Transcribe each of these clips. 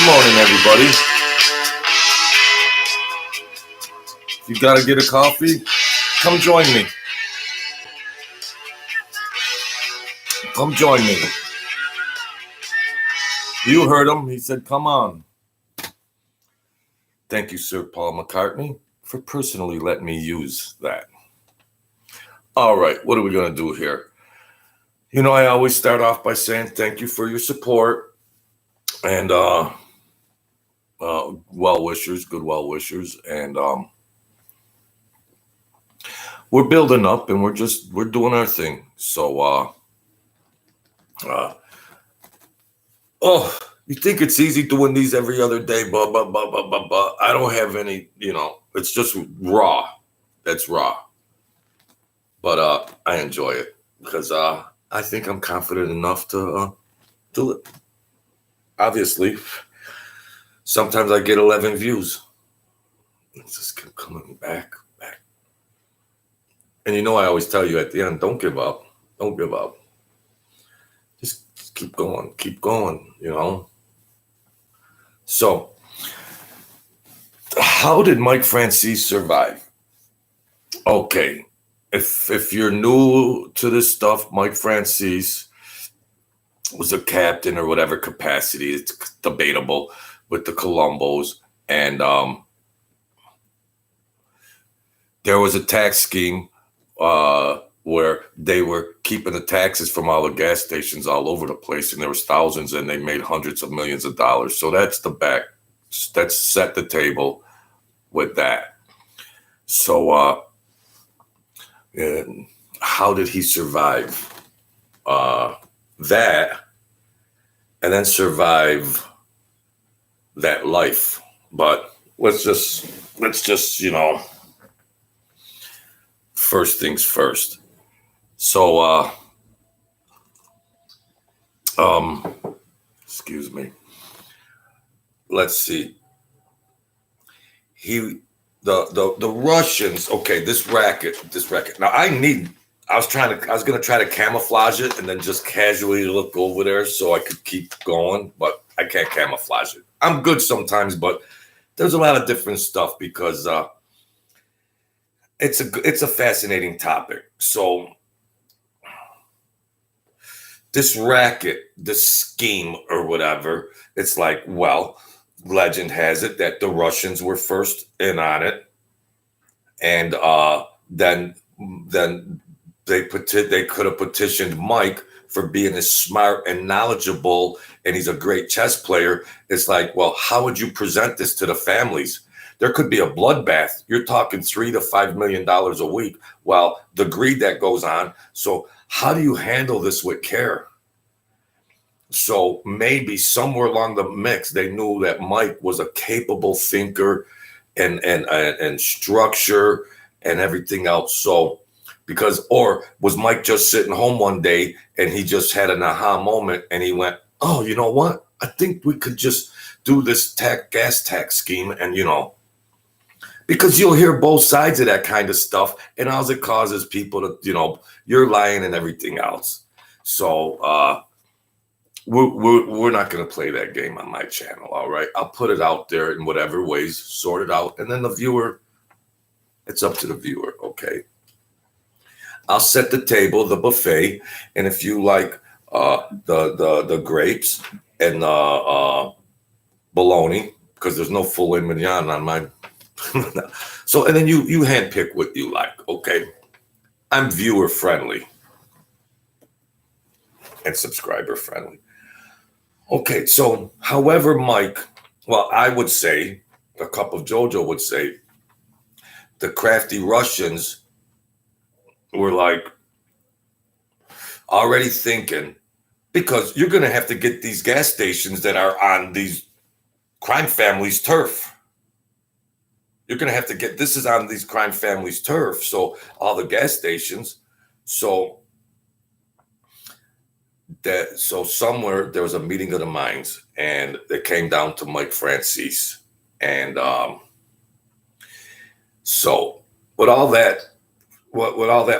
morning, everybody. If you gotta get a coffee, come join me. Come join me. You heard him. He said, come on. Thank you, Sir Paul McCartney, for personally letting me use that. All right, what are we going to do here? You know, I always start off by saying thank you for your support and well-wishers, good well-wishers. And we're building up and we're doing our thing. So, you think it's easy doing these every other day, but I don't have any, it's just raw. That's raw. But I enjoy it because I think I'm confident enough to do it. Obviously, sometimes I get 11 views. It just keep coming back. And I always tell you at the end, don't give up. Don't give up. Just keep going, So, how did Mike Franzese survive? Okay, if you're new to this stuff, Mike Franzese was a captain or whatever capacity. It's debatable with the Colombos, and there was a tax scheme where they were keeping the taxes from all the gas stations all over the place, and there was thousands, and they made hundreds of millions of dollars. So that's that's set the table with that. So how did he survive that and then survive that life? But let's just first things first. So excuse me. Let's see. The Russians, okay, this racket. Now I was gonna try to camouflage it and then just casually look over there so I could keep going, but I can't camouflage it. I'm good sometimes, but there's a lot of different stuff because it's a fascinating topic. So this racket, this scheme or whatever, it's like, well, legend has it that the Russians were first in on it, and then they could have petitioned Mike for being as smart and knowledgeable, and he's a great chess player. It's like, well, how would you present this to the families? There could be a bloodbath. You're talking $3 to $5 million a week. Well, the greed that goes on. So how do you handle this with care? So maybe somewhere along the mix, they knew that Mike was a capable thinker and structure and everything else. So or was Mike just sitting home one day and he just had an aha moment and he went, oh, you know what? I think we could just do this gas tax scheme and, because you'll hear both sides of that kind of stuff, and all it causes people to, you're lying and everything else. So we're not going to play that game on my channel, all right? I'll put it out there in whatever ways, sort it out, and then the viewer, it's up to the viewer, okay? I'll set the table, the buffet, and if you like the grapes and bologna, because there's no filet mignon on mine. So, and then you handpick what you like, okay? I'm viewer friendly and subscriber friendly. Okay, so however, Mike, well, I would say, a cup of Jojo would say, the crafty Russians were like already thinking, because you're going to have to get these gas stations that are on these crime families' turf. You're going to have to get, this is on these crime families' turf, so all the gas stations. So somewhere there was a meeting of the minds, and it came down to Mike Franzese. And so with all that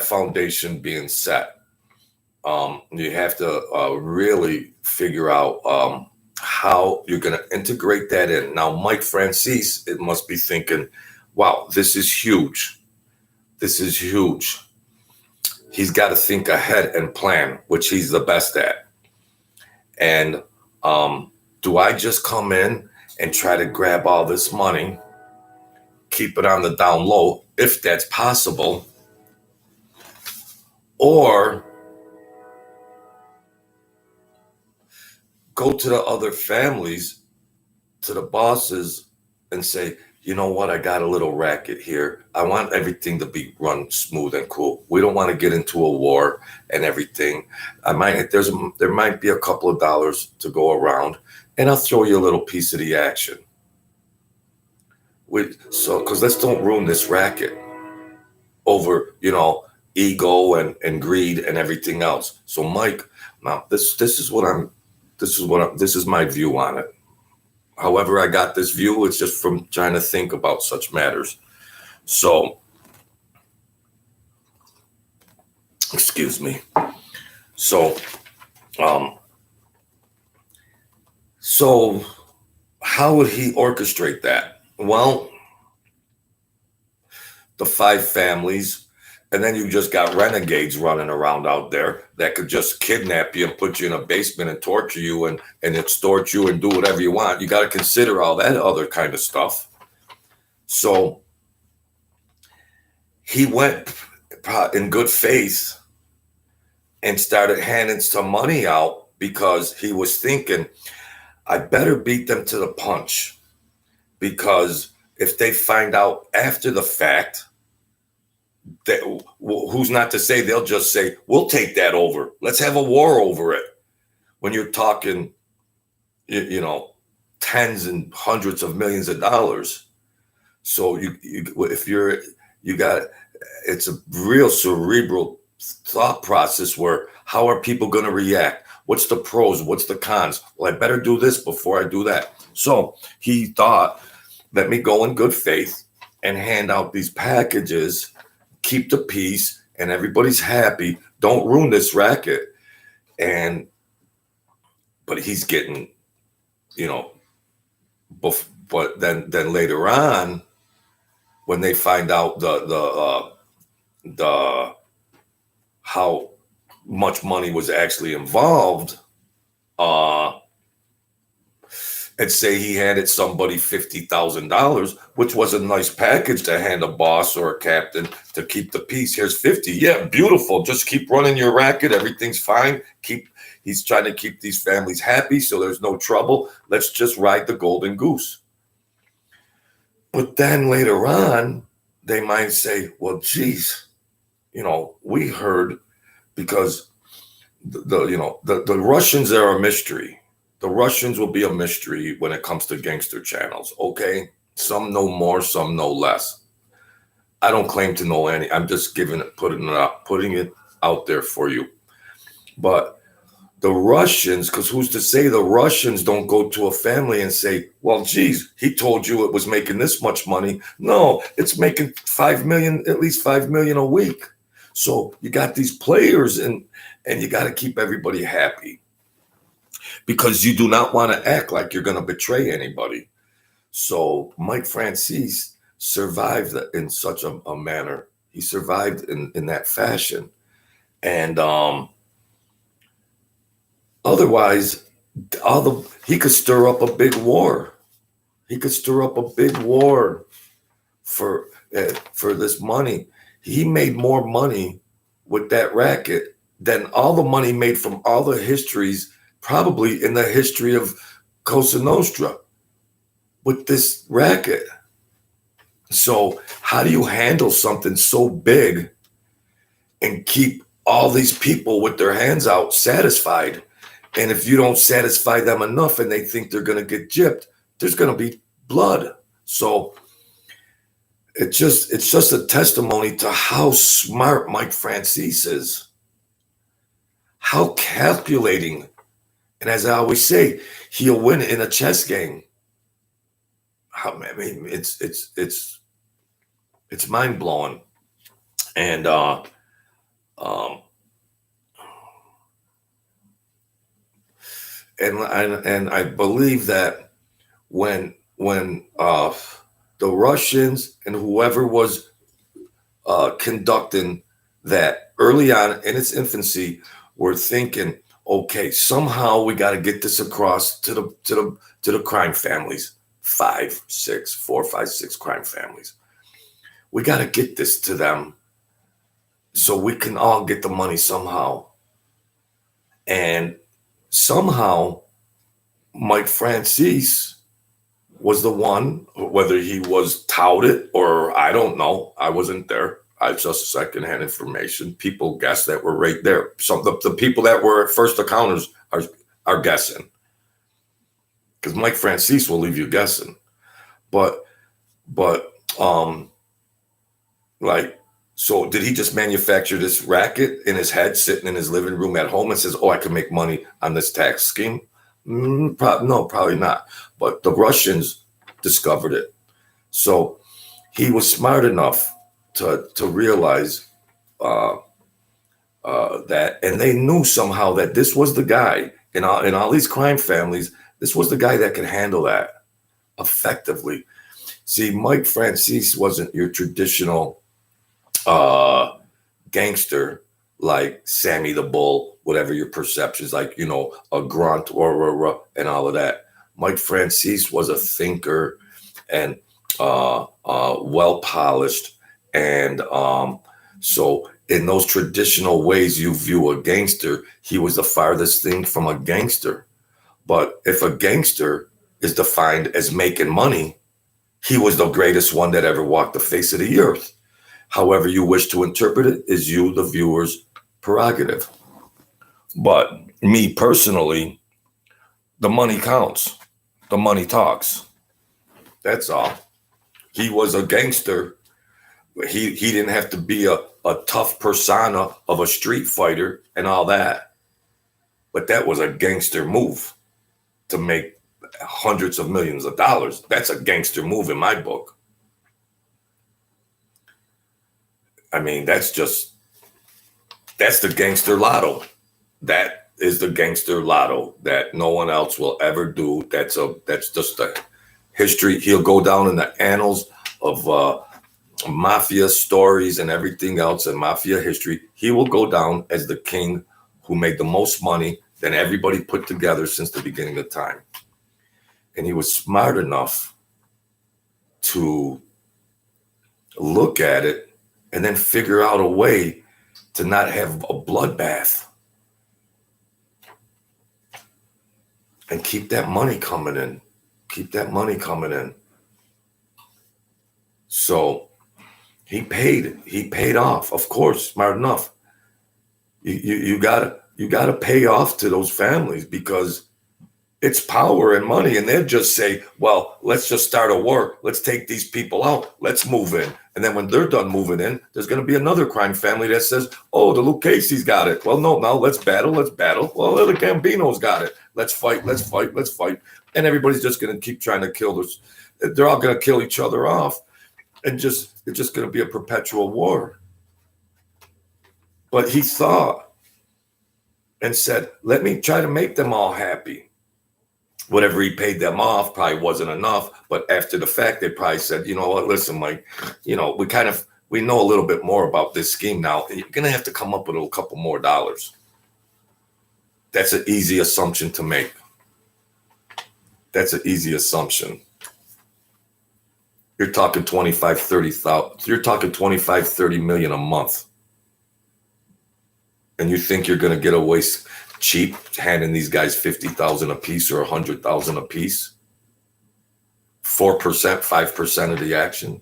foundation being set, you have to really figure out how you're going to integrate that in. Now, Mike Franzese, it must be thinking, wow, this is huge. This is huge. He's got to think ahead and plan, which he's the best at. And do I just come in and try to grab all this money, keep it on the down low, if that's possible, or go to the other families, to the bosses, and say, you know what, I got a little racket here. I want everything to be run smooth and cool. We don't want to get into a war and everything. There might be a couple of dollars to go around, and I'll throw you a little piece of the action. Because let's don't ruin this racket over, ego and greed and everything else. So Mike, now this is my view on it. However I got this view, it's just from trying to think about such matters. So, excuse me. So how would he orchestrate that? Well, the 5 families, and then you just got renegades running around out there that could just kidnap you and put you in a basement and torture you and extort you and do whatever you want. You got to consider all that other kind of stuff. So he went in good faith and started handing some money out because he was thinking, I better beat them to the punch, because if they find out after the fact, who's not to say they'll just say, we'll take that over. Let's have a war over it. When you're talking, tens and hundreds of millions of dollars. So it's a real cerebral thought process where, how are people going to react? What's the pros? What's the cons? Well, I better do this before I do that. So he thought, let me go in good faith and hand out these packages, keep the peace, and everybody's happy. Don't ruin this racket. But he's getting, but then later on, when they find out the how much money was actually involved, and say he handed somebody $50,000, which was a nice package to hand a boss or a captain to keep the peace. Here's 50. Yeah, beautiful. Just keep running your racket. Everything's fine. He's trying to keep these families happy, so there's no trouble. Let's just ride the golden goose. But then later on, they might say, well, geez, we heard, because the Russians are a mystery. The Russians will be a mystery when it comes to gangster channels, okay? Some know more, some know less. I don't claim to know any. I'm just putting it out there for you. But the Russians, because who's to say the Russians don't go to a family and say, well, geez, he told you it was making this much money. No, it's making at least 5 million a week. So you got these players, and you got to keep everybody happy, because you do not want to act like you're going to betray anybody. So Mike Franzese survived in such a manner. He survived in that fashion. And otherwise, he could stir up a big war. He could stir up a big war for this money. He made more money with that racket than all the money made from all the histories, probably in the history of Cosa Nostra, with this racket. So how do you handle something so big and keep all these people with their hands out satisfied? And if you don't satisfy them enough and they think they're going to get gypped, there's going to be blood. So it's just a testimony to how smart Mike Franzese is, how calculating. And as I always say, he'll win in a chess game. It's mind blowing. And And I believe that when the Russians and whoever was conducting that early on in its infancy were thinking, okay, somehow we got to get this across to the crime families, 4, 5, 6 crime families. We got to get this to them so we can all get the money somehow. And somehow Mike Franzese was the one, whether he was touted or I don't know. I wasn't there. I just secondhand information. People guess that were right there. So the people that were first accounters are guessing. Because Mike Franzese will leave you guessing. But like, so did he just manufacture this racket in his head, sitting in his living room at home and says, oh, I can make money on this tax scheme? No, probably not. But the Russians discovered it. So he was smart enough to realize that, and they knew somehow that this was the guy in all these crime families. This was the guy that could handle that effectively. See, Mike Franzese wasn't your traditional gangster like Sammy the Bull, whatever your perceptions, like, you know, a grunt or and all of that. Mike Franzese was a thinker and well polished, and so in those traditional ways you view a gangster, he was the farthest thing from a gangster. But if a gangster is defined as making money, he was the greatest one that ever walked the face of the earth. However you wish to interpret it is you, the viewer's prerogative. But me personally, the money counts. The money talks. That's all. He was a gangster. He didn't have to be a tough persona of a street fighter and all that. But that was a gangster move to make hundreds of millions of dollars. That's a gangster move in my book. I mean, that's the gangster lotto. That is the gangster lotto that no one else will ever do. That's just the history. He'll go down in the annals of mafia stories and everything else in mafia history. He will go down as the king who made the most money than everybody put together since the beginning of time. And he was smart enough to look at it and then figure out a way to not have a bloodbath and keep that money coming in. Keep that money coming in. So he paid off, of course, smart enough. You gotta pay off to those families because it's power and money, and they'll just say, well, let's just start a war. Let's take these people out. Let's move in. And then when they're done moving in, there's going to be another crime family that says, oh, the Lucchese's got it. Well, no, let's battle. Well, the Gambinos got it. Let's fight. And everybody's just going to keep trying to kill this. They're all going to kill each other off. And it's just going to be a perpetual war. But he thought and said, let me try to make them all happy. Whatever he paid them off probably wasn't enough. But after the fact, they probably said, you know what, listen, Mike, you know, we know a little bit more about this scheme now. You're going to have to come up with a couple more dollars. That's an easy assumption to make. That's an easy assumption. You're talking 25, 30,000. You're talking 25, 30 million a month. And you think you're going to get away cheap handing these guys 50,000 a piece or 100,000 a piece? 4%, 5% of the action.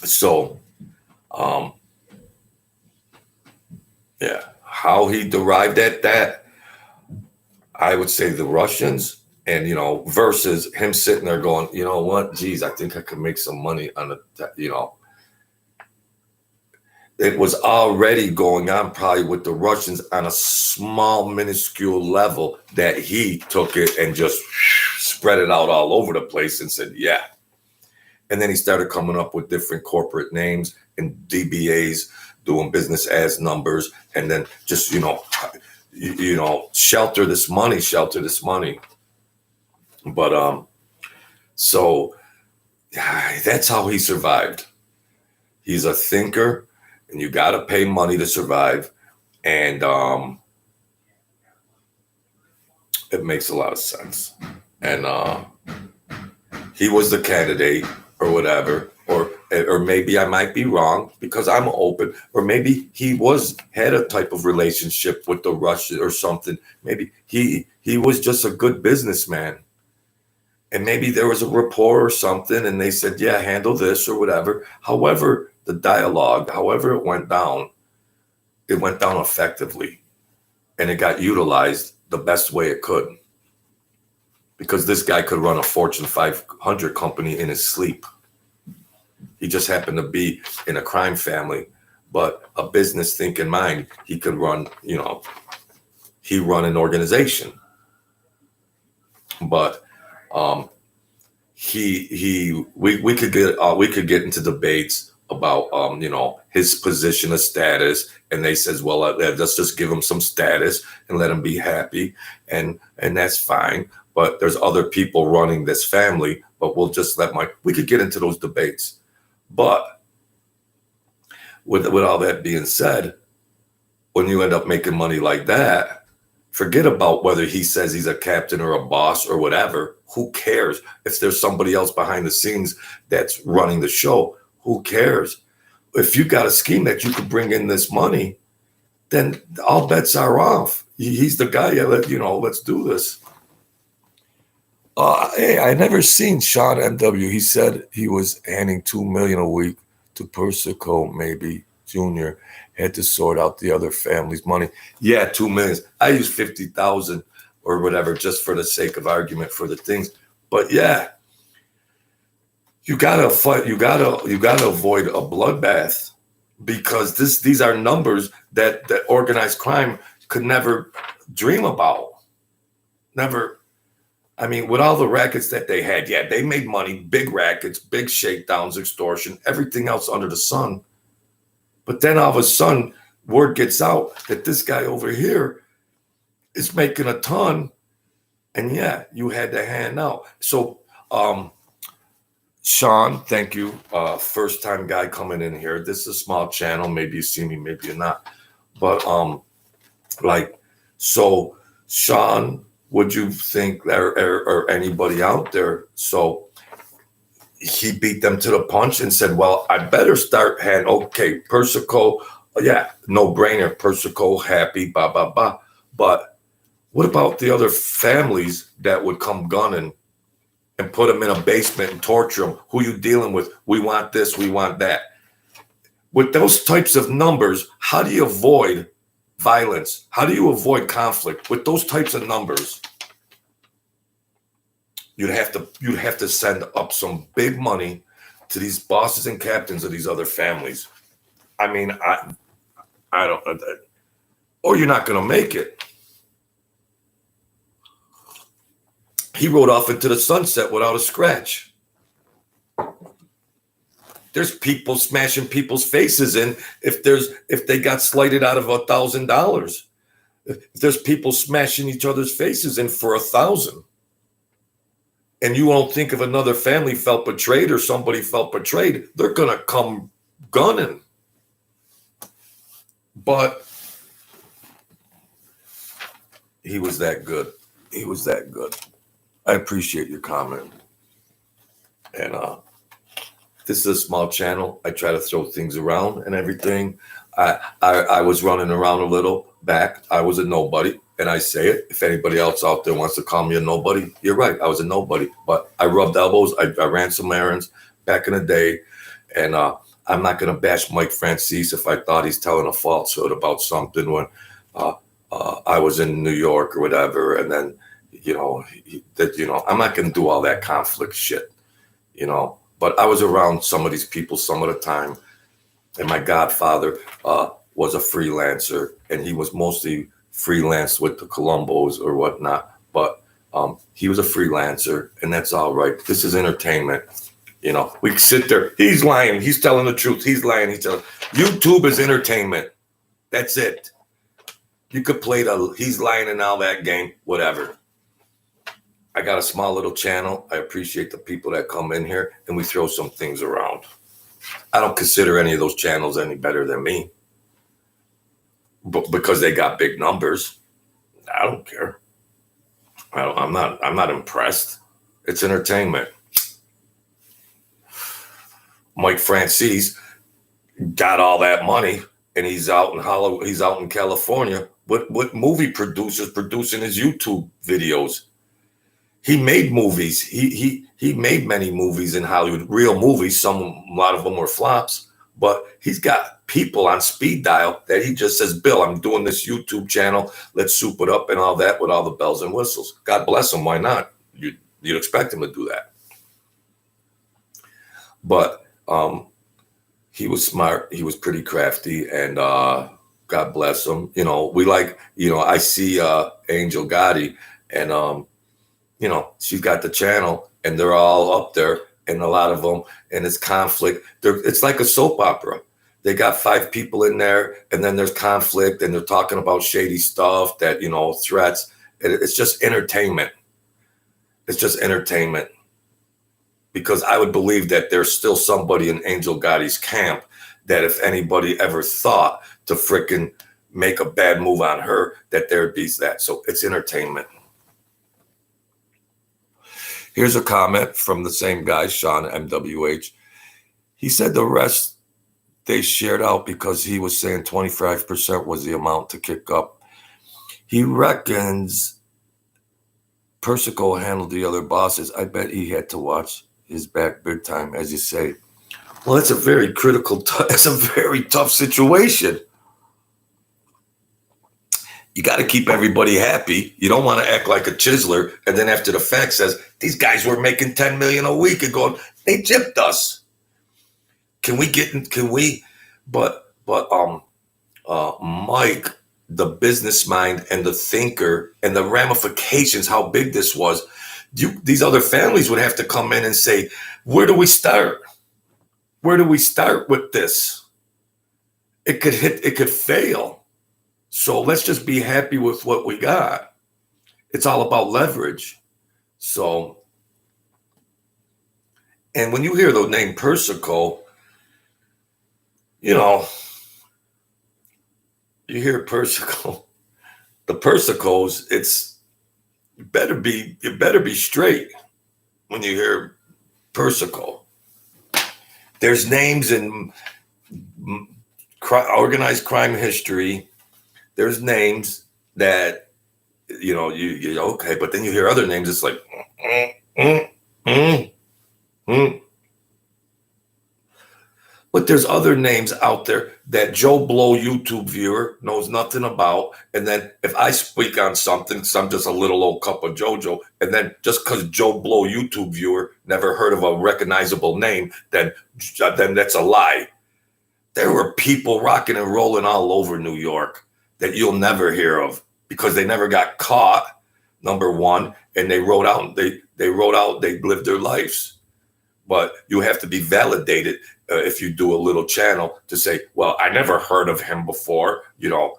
So, yeah, how he derived at that, I would say the Russians, and, you know, versus him sitting there going, you know what, geez, I think I could make some money on the, you know. It was already going on probably with the Russians on a small, minuscule level that he took it and just spread it out all over the place and said, yeah. And then he started coming up with different corporate names and DBAs, doing business as numbers. And then just, you know, shelter this money. But so that's how he survived. He's a thinker, and you got to pay money to survive. And it makes a lot of sense. And he was the candidate or whatever, or maybe I might be wrong because I'm open, or maybe he had a type of relationship with the Russian or something. Maybe he was just a good businessman. And maybe there was a rapport or something, and they said, yeah, handle this or whatever. However, the dialogue, however it went down effectively. And it got utilized the best way it could. Because this guy could run a Fortune 500 company in his sleep. He just happened to be in a crime family, but a business thinking mind, he could run, he run an organization. But we could get into debates about his position of status, and they says, well, let's just give him some status and let him be happy, and that's fine. But there's other people running this family, but we'll just we could get into those debates. But with all that being said, when you end up making money like that, forget about whether he says he's a captain or a boss or whatever. Who cares? If there's somebody else behind the scenes that's running the show, who cares? If you got a scheme that you could bring in this money, then all bets are off. He's the guy. Let's do this. Hey, I never seen Sean M.W. He said he was handing $2 million a week to Persico, maybe Junior. Had to sort out the other family's money. Yeah, $2 million. I use 50,000 or whatever, just for the sake of argument for the things. But yeah, you gotta fight. You gotta avoid a bloodbath, because these are numbers that organized crime could never dream about. Never. I mean, with all the rackets that they had, yeah, they made money, big rackets, big shakedowns, extortion, everything else under the sun. But then all of a sudden, word gets out that this guy over here is making a ton. And yeah, you had to hand out. So, Sean, thank you. First time guy coming in here. This is a small channel. Maybe you see me, maybe you're not. But so Sean, would you think, or anybody out there? So he beat them to the punch and said, well, I better start okay, Persico, yeah, no brainer, Persico, happy, blah, blah, blah. But what about the other families that would come gunning and put them in a basement and torture them? Who you dealing with? We want this, we want that. With those types of numbers, how do you avoid violence? How do you avoid conflict with those types of numbers? You'd have to send up some big money to these bosses and captains of these other families. I mean, I don't, or you're not going to make it. He rode off into the sunset without a scratch. There's people smashing people's faces in if they got slighted out of $1,000. If there's people smashing each other's faces in for $1,000. And you won't think if another family felt betrayed or somebody felt betrayed, they're going to come gunning. But he was that good. He was that good. I appreciate your comment. And this is a small channel. I try to throw things around and everything. I was running around a little back. I was a nobody. And I say it, if anybody else out there wants to call me a nobody, you're right. I was a nobody. But I rubbed elbows. I ran some errands back in the day. And I'm not going to bash Mike Franzese if I thought he's telling a falsehood about something when I was in New York or whatever. And then, I'm not going to do all that conflict shit, But I was around some of these people some of the time. And my godfather was a freelancer, and he was mostly freelance with the Colombos or whatnot, but he was a freelancer, and that's all right. This is entertainment. We sit there. He's lying. He's telling the truth. He's lying. He's telling. YouTube is entertainment. That's it. You could play he's lying in all that game, whatever. I got a small little channel. I appreciate the people that come in here and we throw some things around. I don't consider any of those channels any better than me. But because they got big numbers, I don't care. I'm not impressed. It's entertainment. Mike Franzese got all that money and he's out in Hollywood, he's out in California. What movie producers producing his YouTube videos? He made movies. He made many movies in Hollywood, real movies. A lot of them were flops, but he's got people on speed dial that he just says, Bill, I'm doing this YouTube channel. Let's soup it up and all that with all the bells and whistles. God bless him. Why not? You'd expect him to do that. But he was smart. He was pretty crafty, and God bless him. I see Angel Gotti, and she's got the channel, and they're all up there, and a lot of them, and it's conflict. It's like a soap opera. They got 5 people in there, and then there's conflict, and they're talking about shady stuff that, threats. It's just entertainment. It's just entertainment. Because I would believe that there's still somebody in Angel Gotti's camp that if anybody ever thought to frickin' make a bad move on her, that there'd be that. So it's entertainment. Here's a comment from the same guy, Sean MWH. He said the rest they shared out because he was saying 25% was the amount to kick up. He reckons Persico handled the other bosses. I bet he had to watch his back big time, as you say. Well, it's a very critical, it's a very tough situation. You got to keep everybody happy. You don't want to act like a chiseler. And then after the fact says, these guys were making 10 million a week and going, they gypped us. But Mike, the business mind and the thinker and the ramifications, how big this was, these other families would have to come in and say, where do we start? Where do we start with this? It could fail. So let's just be happy with what we got. It's all about leverage. So, and when you hear the name Persico, you hear Persico, the Persicos, you better be straight when you hear Persico. There's names in organized crime history. There's names that, you okay, but then you hear other names. It's like, But there's other names out there that Joe Blow YouTube viewer knows nothing about. And then if I speak on something, because I'm just a little old cup of JoJo, and then just because Joe Blow YouTube viewer never heard of a recognizable name, then that's a lie. There were people rocking and rolling all over New York that you'll never hear of because they never got caught, number one, and they wrote out, they lived their lives. But you have to be validated if you do a little channel to say, well, I never heard of him before, so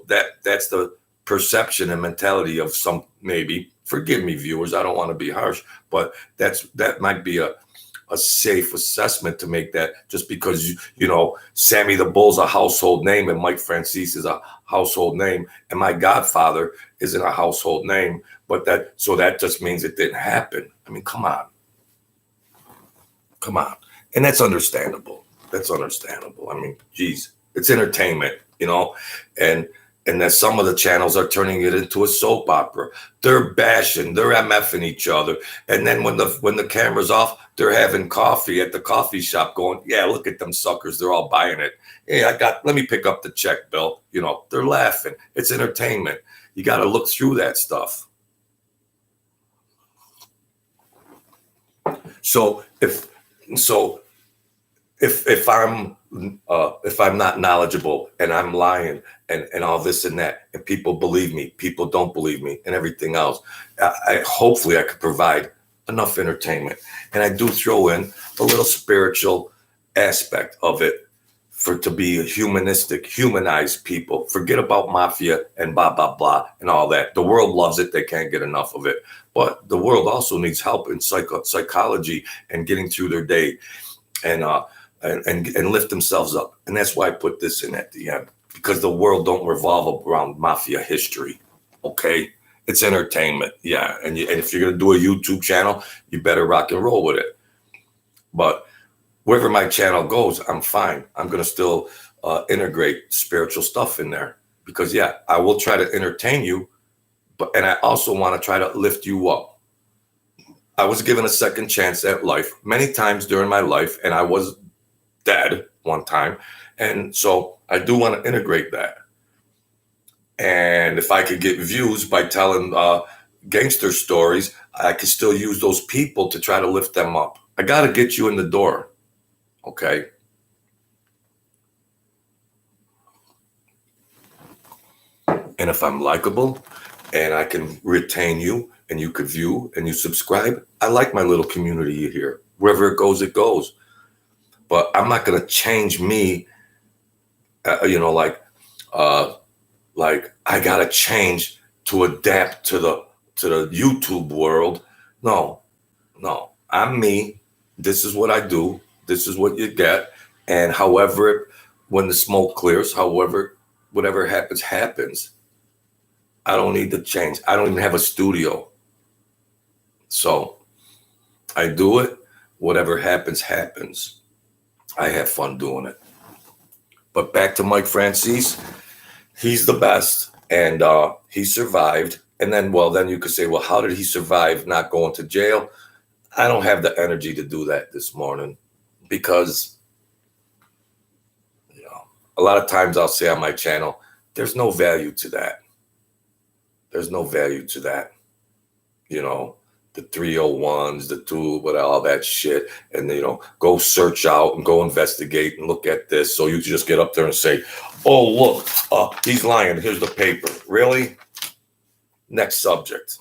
that's the perception and mentality of some, maybe, forgive me, viewers, I don't want to be harsh, but that might be a safe assessment to make that, just because, Sammy the Bull's a household name and Mike Franzese is a household name and my godfather isn't a household name, but that just means it didn't happen. I mean, come on. And that's understandable. I mean, geez, it's entertainment, and that some of the channels are turning it into a soap opera. They're bashing, they're MFing each other. And then when the camera's off, they're having coffee at the coffee shop going, yeah, look at them suckers. They're all buying it. Hey, let me pick up the check, Bill. They're laughing. It's entertainment. You got to look through that stuff. So if I'm not knowledgeable and I'm lying and all this and that, and people believe me, people don't believe me, and everything else, hopefully I could provide enough entertainment. And I do throw in a little spiritual aspect of it for to be a humanistic, humanized people. Forget about mafia and blah blah blah and all that. The world loves it; they can't get enough of it. But the world also needs help in psychology and getting through their day and and lift themselves up. And that's why I put this in at the end, because the world don't revolve around mafia history. Okay, it's entertainment, yeah. And if you're gonna do a YouTube channel, you better rock and roll with it. But wherever my channel goes, I'm fine. I'm going to still integrate spiritual stuff in there because, yeah, I will try to entertain you, and I also want to try to lift you up. I was given a second chance at life many times during my life, and I was dead one time. And so I do want to integrate that. And if I could get views by telling gangster stories, I could still use those people to try to lift them up. I got to get you in the door. Okay. And if I'm likable and I can retain you and you could view and you subscribe, I like my little community here. Wherever it goes, it goes. But I'm not going to change me, like I got to change to adapt to the YouTube world. No, I'm me. This is what I do. This is what you get. And however, when the smoke clears, whatever happens, happens. I don't need to change. I don't even have a studio. So I do it. Whatever happens, happens. I have fun doing it. But back to Mike Franzese. He's the best. And he survived. And then you could say, well, how did he survive not going to jail? I don't have the energy to do that this morning because, a lot of times I'll say on my channel, there's no value to that. There's no value to that. The 301s, the two, but all that shit. And, go search out and go investigate and look at this. So you just get up there and say, oh, look, he's lying. Here's the paper. Really? Next subject.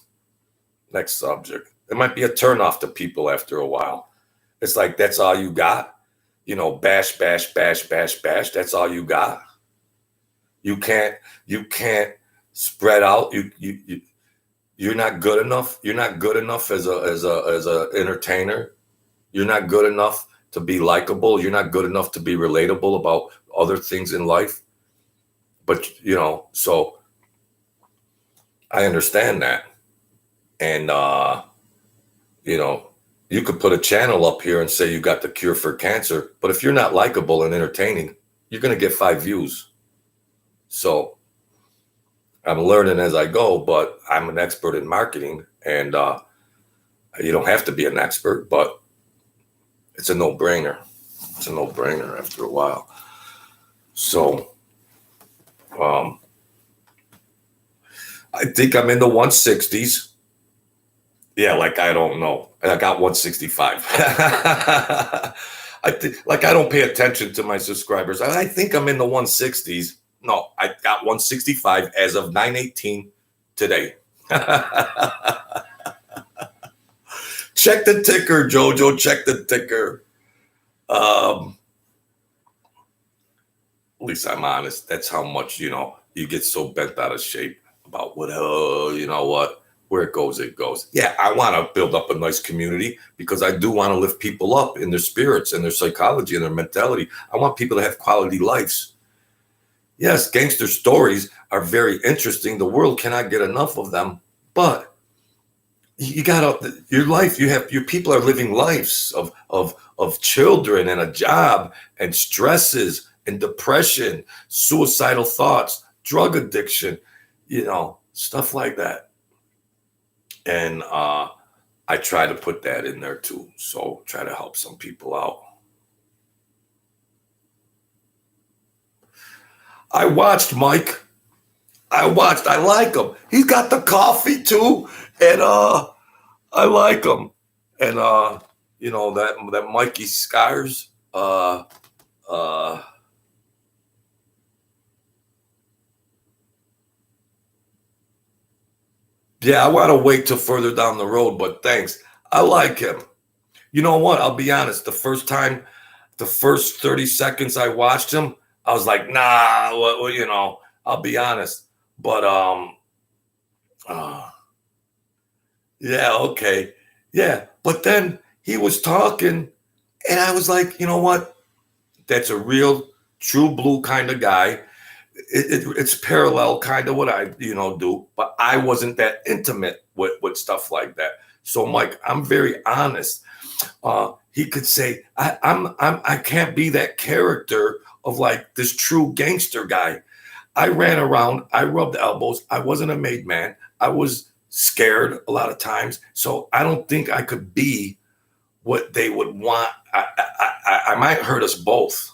It might be a turnoff to people after a while. It's like, that's all you got? Bash, bash, bash, bash, bash. That's all you got? You can't spread out. You're not good enough. You're not good enough as a entertainer. You're not good enough to be likable. You're not good enough to be relatable about other things in life. But, so I understand that. And, you could put a channel up here and say you got the cure for cancer. But if you're not likable and entertaining, you're going to get 5 views. So I'm learning as I go, but I'm an expert in marketing. And you don't have to be an expert, but it's a no-brainer. It's a no-brainer after a while. So I think I'm in the 160s. Yeah, I don't know. I got 165. I don't pay attention to my subscribers. I think I'm in the 160s. No, I got 165 as of 9/18 today. Check the ticker, Jojo. Check the ticker. At least I'm honest. That's how much, you get so bent out of shape about what where it goes, it goes. Yeah, I want to build up a nice community because I do want to lift people up in their spirits and their psychology and their mentality. I want people to have quality lives. Yes, gangster stories are very interesting. The world cannot get enough of them, but you got your life. Your people are living lives of children and a job and stresses and depression, suicidal thoughts, drug addiction, stuff like that. And I try to put that in there too. So try to help some people out. I watched Mike. I like him. He's got the coffee too. And I like him. And that Mikey Scars, yeah, I want to wait till further down the road, but thanks. I like him. You know what? I'll be honest. The first time the first 30 seconds I watched him, I was like, nah, well, you know, I'll be honest. But uh, yeah, okay. Yeah. But then he was talking, and I was like, you know what? That's a real true blue kind of guy. It's parallel kind of what I, you know, do, but I wasn't that intimate with stuff like that. So Mike, I'm very honest. He could say, I can't be that character of like this true gangster guy. I ran around, I rubbed elbows, I wasn't a made man. I was scared a lot of times. So I don't think I could be what they would want. I might hurt us both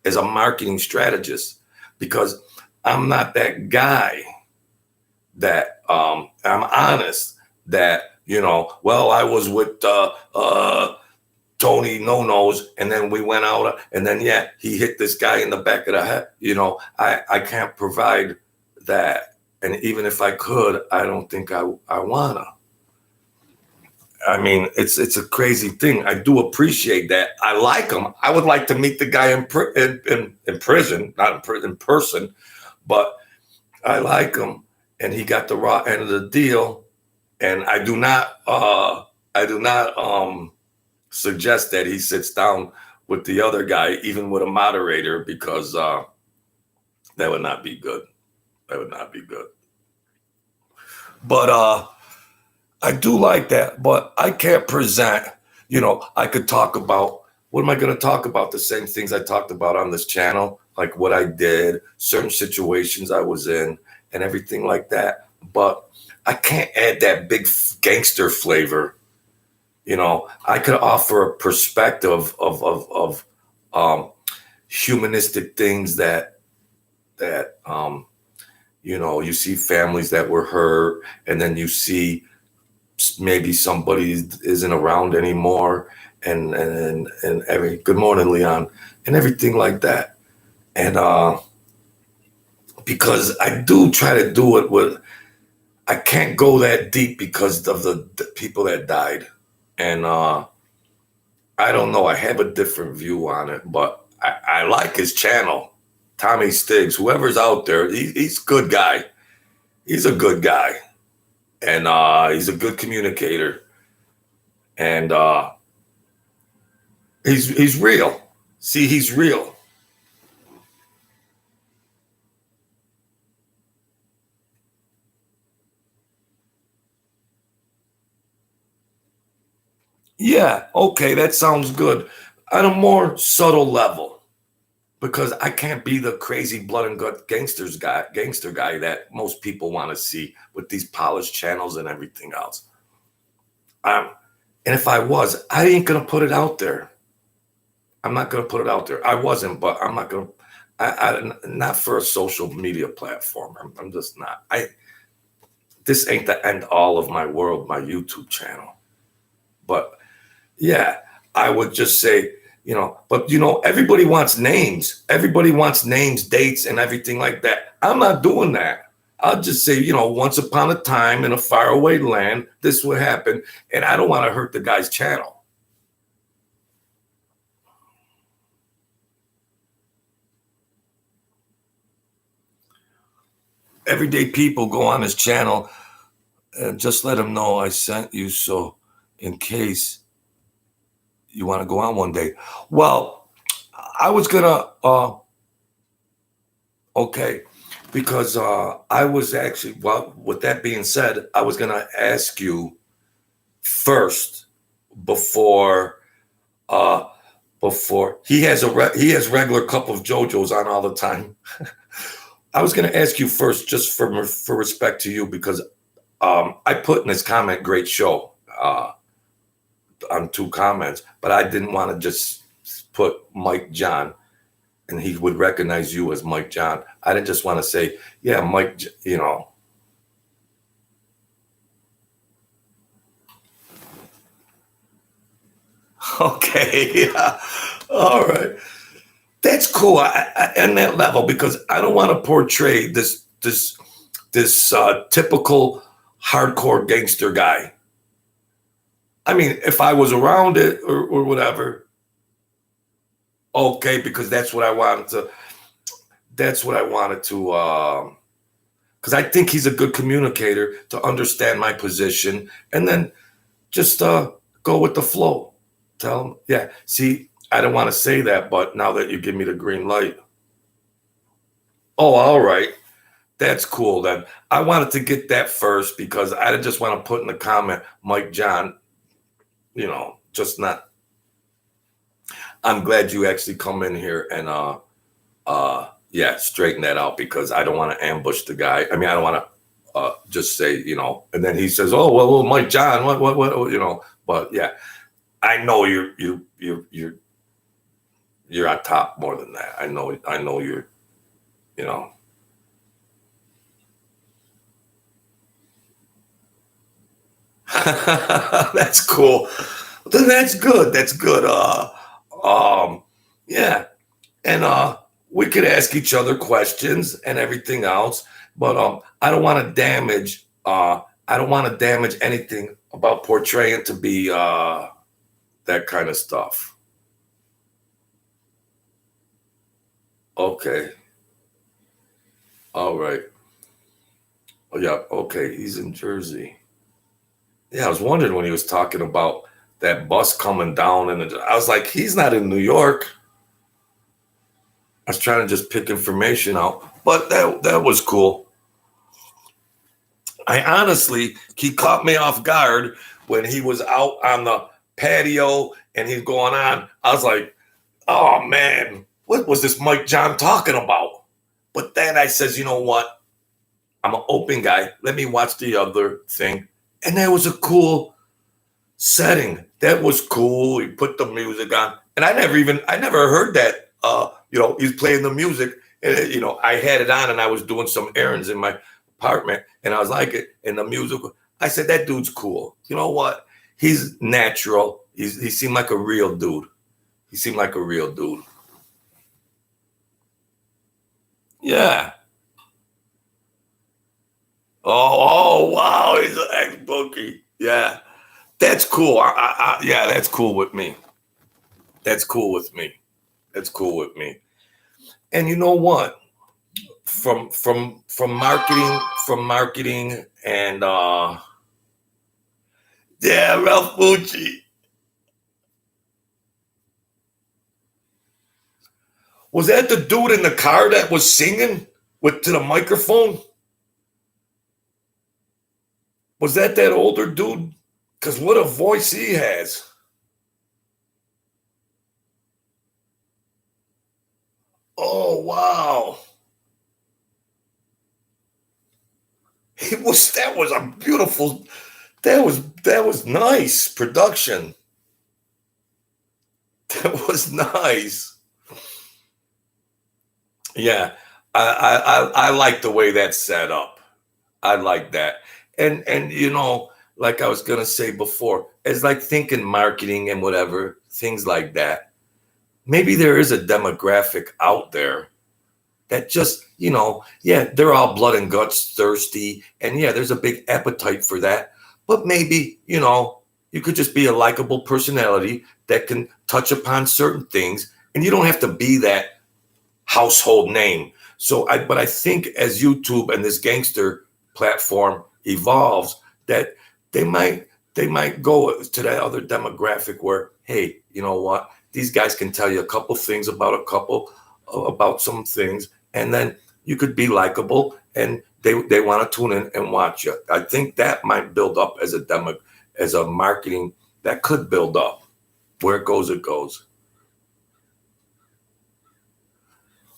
as a marketing strategist because I'm not that guy that I'm honest that, you know, well, I was with Tony No Nose, and then we went out, and then yeah, he hit this guy in the back of the head. You know, I can't provide that, and even if I could, I don't think I wanna. I mean, it's a crazy thing. I do appreciate that. I like him. I would like to meet the guy in prison, not in person, but I like him, and he got the raw end of the deal. And I do not suggest that he sits down with the other guy, even with a moderator, because that would not be good. That would not be good. But I do like that, but I can't present, you know, I could talk about, what am I going to talk about? The same things I talked about on this channel, like what I did, certain situations I was in, and everything like that. But I can't add that big gangster flavor. You know, I could offer a perspective of humanistic things that you know, you see families that were hurt, and then you see maybe somebody isn't around anymore, and every good morning, Leon, and everything like that. And because I do try to do it with, I can't go that deep because of the people that died. And I don't know, I have a different view on it, but I like his channel, Tommy Stiggs, whoever's out there, he's a good guy. He's a good guy. And he's a good communicator. And he's real. See, he's real. Yeah, okay, that sounds good. On a more subtle level, because I can't be the crazy blood and gut gangster guy that most people want to see with these polished channels and everything else. And if I was, I ain't gonna put it out there. I'm not gonna put it out there. I wasn't, but I'm not gonna. Not for a social media platform. I'm just not. This ain't the end all of my world, my YouTube channel. But yeah, I would just say, you know, but you know, everybody wants names. Everybody wants names, dates, and everything like that. I'm not doing that. I'll just say, you know, once upon a time in a faraway land, this would happen. And I don't want to hurt the guy's channel. Everyday people go on his channel and just let him know I sent you, so in case you want to go on one day. Well, I was gonna okay, because I was actually, well, with that being said, I was gonna ask you first before he has he has regular cup of JoJo's on all the time. I was gonna ask you first, just for respect to you, because I put in his comment, great show, on 2 comments, but I didn't want to just put Mike John and he would recognize you as Mike John. I didn't just want to say, yeah, Mike, you know. Okay, yeah. All right. That's cool. On that level, because I don't want to portray this typical hardcore gangster guy. I mean, if I was around it or whatever, Okay, because that's what I wanted to. That's what I wanted to. Because I think he's a good communicator to understand my position, and then just go with the flow. Tell him, yeah. See, I don't want to say that, but now that you give me the green light, oh, all right, that's cool. Then I wanted to get that first because I just want to put in the comment, Mike John. Just not. I'm glad you actually come in here and yeah, straighten that out because I don't want to ambush the guy. I mean, I don't want to just say, and then he says, "Oh, well, Mike John, what." But yeah, I know you're on top more than that. I know you're, you know. That's cool. Then that's good. That's good. Yeah, and we could ask each other questions and everything else, but I don't want to damage. I don't want to damage anything about portraying to be that kind of stuff. Okay. All right. Oh, yeah. Okay. He's in Jersey. Yeah, I was wondering when he was talking about that bus coming down, and I was like, he's not in New York. I was trying to just pick information out, but that was cool. I honestly, he caught me off guard when he was out on the patio and he's going on. I was like, oh man, what was this Mike John talking about? But then I says, you know what? I'm an open guy. Let me watch the other thing. And that was a cool setting. That was cool. He put the music on. And I never heard that. He's playing the music. And, I had it on and I was doing some errands in my apartment and I was like it. And the music, I said, that dude's cool. You know what? He's natural. He seemed like a real dude. He seemed like a real dude. Yeah. Oh, wow. He's an ex-bookie. Yeah. That's cool. Yeah, that's cool with me. That's cool with me. That's cool with me. And you know what? From marketing and yeah, Ralph Bucci. Was that the dude in the car that was singing to the microphone? Was that older dude? Because what a voice he has. Oh wow. That was a beautiful that was nice production. That was nice. Yeah. I like the way that's set up. I like that. And like I was gonna say before, it's like thinking marketing and whatever, things like that. Maybe there is a demographic out there that just, yeah, they're all blood and guts thirsty. And yeah, there's a big appetite for that. But maybe, you could just be a likable personality that can touch upon certain things. And you don't have to be that household name. But I think as YouTube and this gangster platform evolves, that they might go to that other demographic where, hey, you know what? These guys can tell you a couple things about some things, and then you could be likable, and they want to tune in and watch you. I think that might build up as a marketing that could build up. Where it goes, it goes.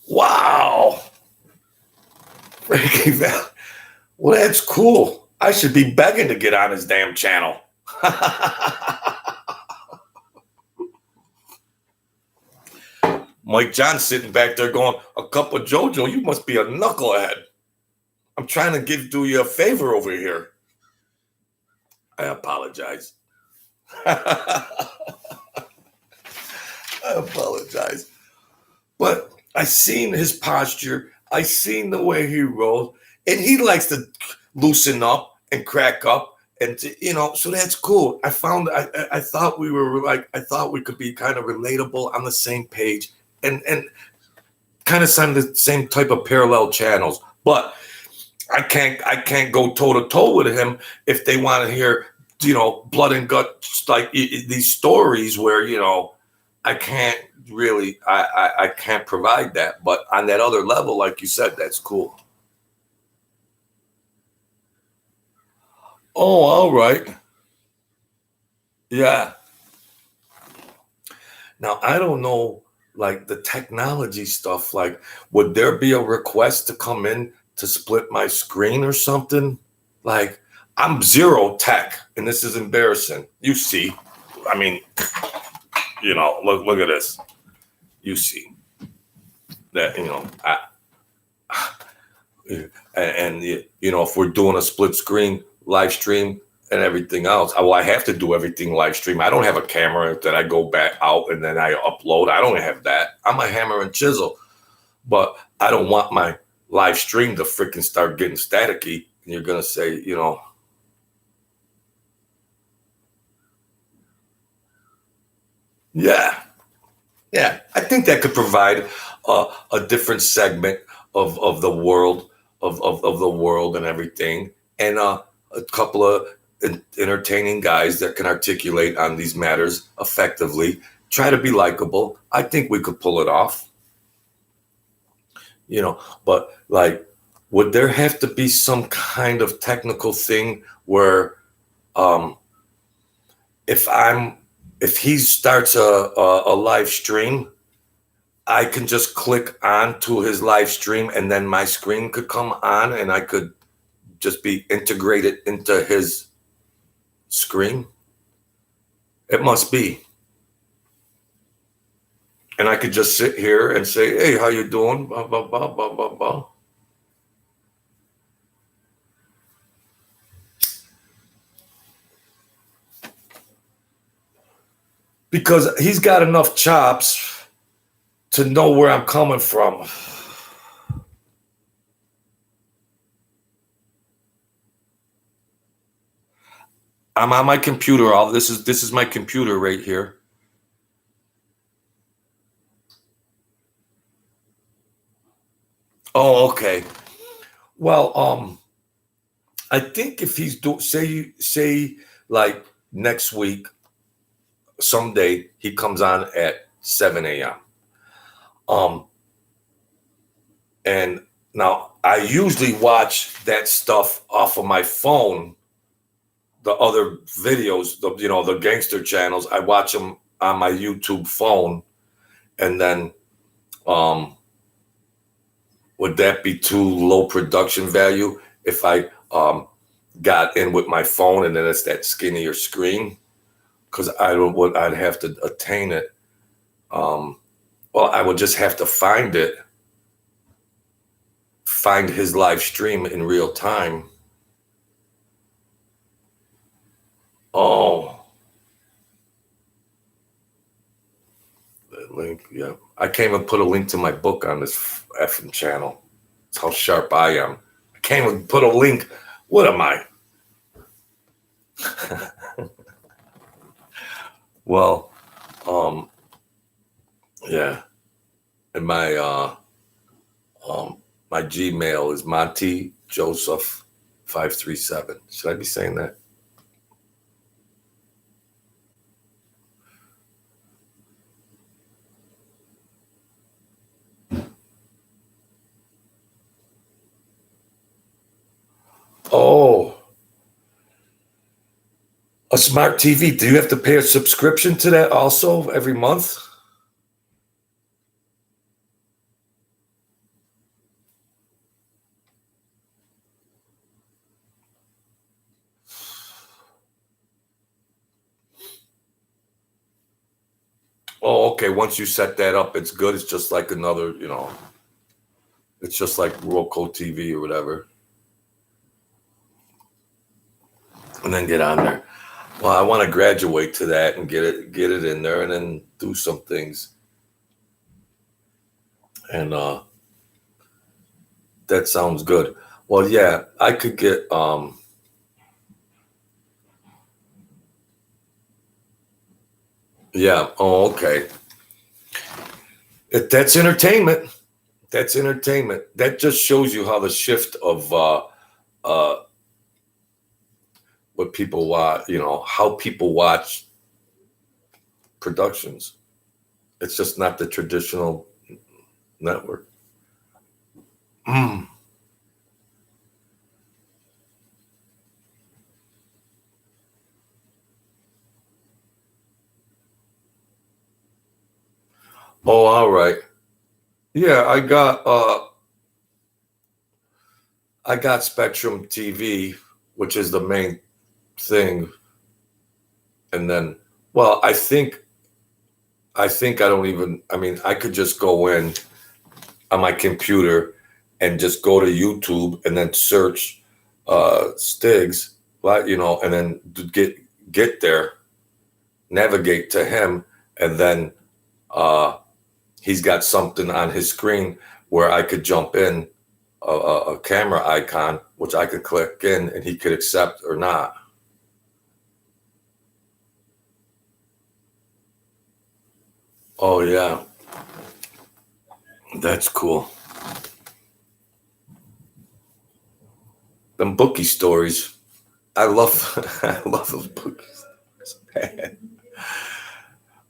Wow. Frankie Val. Well, that's cool. I should be begging to get on his damn channel. Mike John sitting back there going, a cup of JoJo, you must be a knucklehead. I'm trying to do you a favor over here. I apologize. I apologize. But I seen his posture. I seen the way he rolls. And he likes to loosen up and crack up. And, so that's cool. I thought we were I thought we could be kind of relatable on the same page. and kind of sign the same type of parallel channels. But I can't go toe to toe with him if they want to hear, blood and guts, like these stories where, I can't really, I can't provide that. But on that other level, like you said, that's cool. Oh, all right. Yeah. Now, I don't know, like the technology stuff, like, would there be a request to come in to split my screen or something? Like, I'm zero tech, and this is embarrassing. You see, I mean, look at this. You see that, and if we're doing a split screen live stream and everything else, I have to do everything live stream. I don't have a camera that I go back out and then I upload. I don't have that. I'm a hammer and chisel, but I don't want my live stream to freaking start getting staticky. And you're gonna say, yeah, yeah. I think that could provide a different segment of the world of the world and everything, and a couple of entertaining guys that can articulate on these matters effectively. Try to be likable. I think we could pull it off. But like, would there have to be some kind of technical thing where, um, if I'm if he starts a live stream, I can just click on to his live stream and then my screen could come on and I could just be integrated into his screen? It must be. And I could just sit here and say, hey, how you doing? Blah, blah, blah, blah, blah, blah. Because he's got enough chops to know where I'm coming from. I'm on my computer. All this is my computer right here. Oh, okay. Well, I think if he's say like next week, someday he comes on at 7 a.m. And now I usually watch that stuff off of my phone. The other videos, the gangster channels, I watch them on my YouTube phone, and then would that be too low production value if I got in with my phone and then it's that skinnier screen? Because I don't what I'd have to attain it. Well, I would just have to find his live stream in real time. Oh, that link. Yeah, I can't even put a link to my book on this effing channel. That's how sharp I am. I can't even put a link. What am I? Well, yeah, and my Gmail is Monty Joseph 537. Should I be saying that? Oh, a smart TV. Do you have to pay a subscription to that also every month? Oh, okay. Once you set that up, it's good. It's just like another, it's just like Roku TV or whatever. And then get on there. Well, I want to graduate to that and get it in there and then do some things. And that sounds good. Well, yeah, I could get yeah, oh okay. That's entertainment. That's entertainment. That just shows you how the shift of what people watch, how people watch productions. It's just not the traditional network. Mm. Oh, all right. Yeah, I got Spectrum TV, which is the main thing. And then, well, I think I don't even, I mean, I could just go in on my computer and just go to YouTube and then search Stiggs, and then get there, navigate to him, and then uh, he's got something on his screen where I could jump in a camera icon, which I could click in and he could accept or not. Oh yeah, that's cool. Them bookie stories. I love I love those bookies.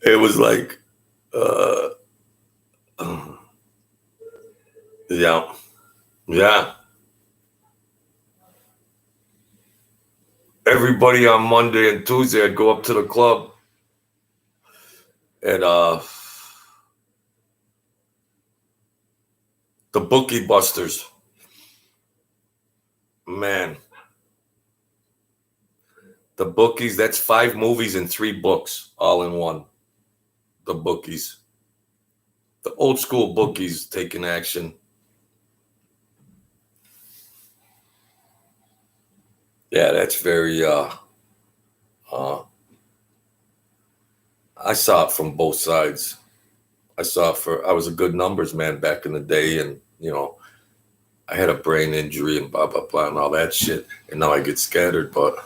It was like uh yeah. Yeah. Everybody on Monday and Tuesday I'd go up to the club and the bookie busters. Man, the bookies, that's 5 movies and 3 books all in one. The bookies. The old school bookies taking action. Yeah, that's very uh I saw it from both sides. I was a good numbers man back in the day, and I had a brain injury and blah blah blah and all that shit. And now I get scattered, but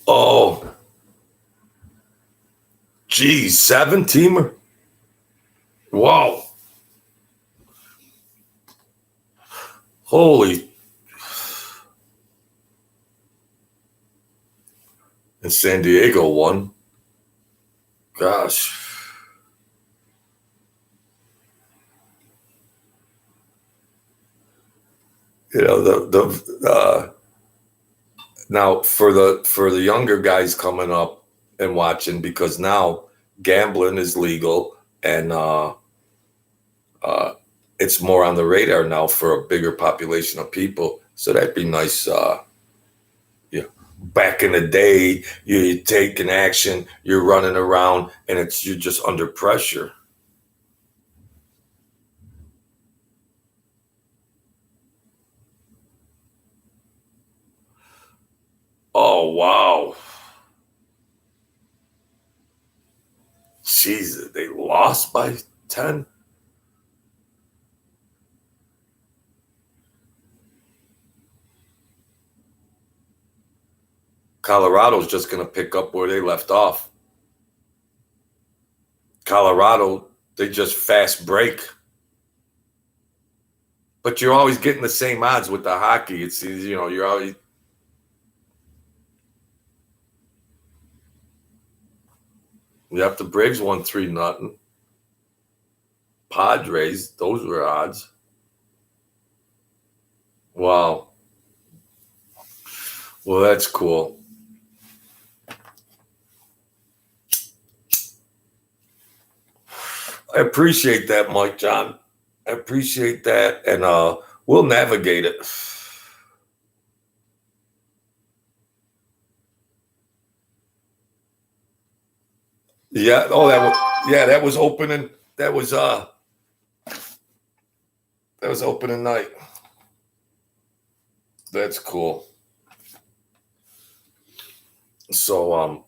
oh geez, 7-teamer. Wow. Holy. And San Diego won. Gosh. The now for the younger guys coming up and watching, because now gambling is legal, and uh, it's more on the radar now for a bigger population of people. So that'd be nice. Yeah, back in the day, you're taking action, you're running around, and you're just under pressure. Oh wow, Jesus, they lost by 10. Colorado's just going to pick up where they left off. Colorado, they just fast break. But you're always getting the same odds with the hockey. It's you're always. Yep, the Braves won 3-0. Padres, those were odds. Wow. Well, that's cool. I appreciate that, Mike John. I appreciate that, and we'll navigate it. Yeah. Oh, that was opening. That was opening night. That's cool. So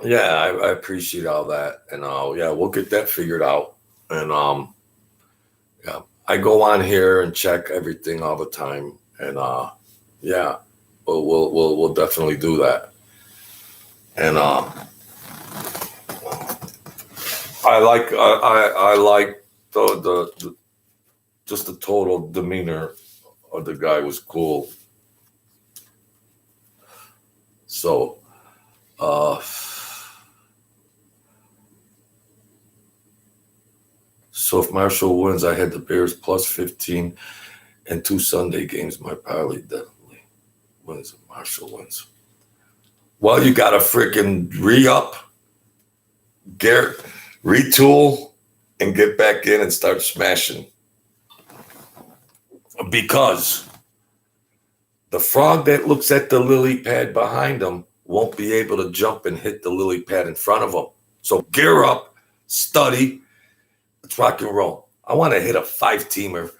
yeah, I appreciate all that, and yeah, we'll get that figured out, and yeah, I go on here and check everything all the time, and yeah, we'll definitely do that. And I like the just the total demeanor of the guy was cool. So so if Marshall wins, I had the Bears plus 15 and 2 Sunday games. My parlay definitely wins if Marshall wins. Well, you got to freaking re-up, retool, and get back in and start smashing. Because the frog that looks at the lily pad behind him won't be able to jump and hit the lily pad in front of him. So gear up, study, let's rock and roll. I want to hit a 5-teamer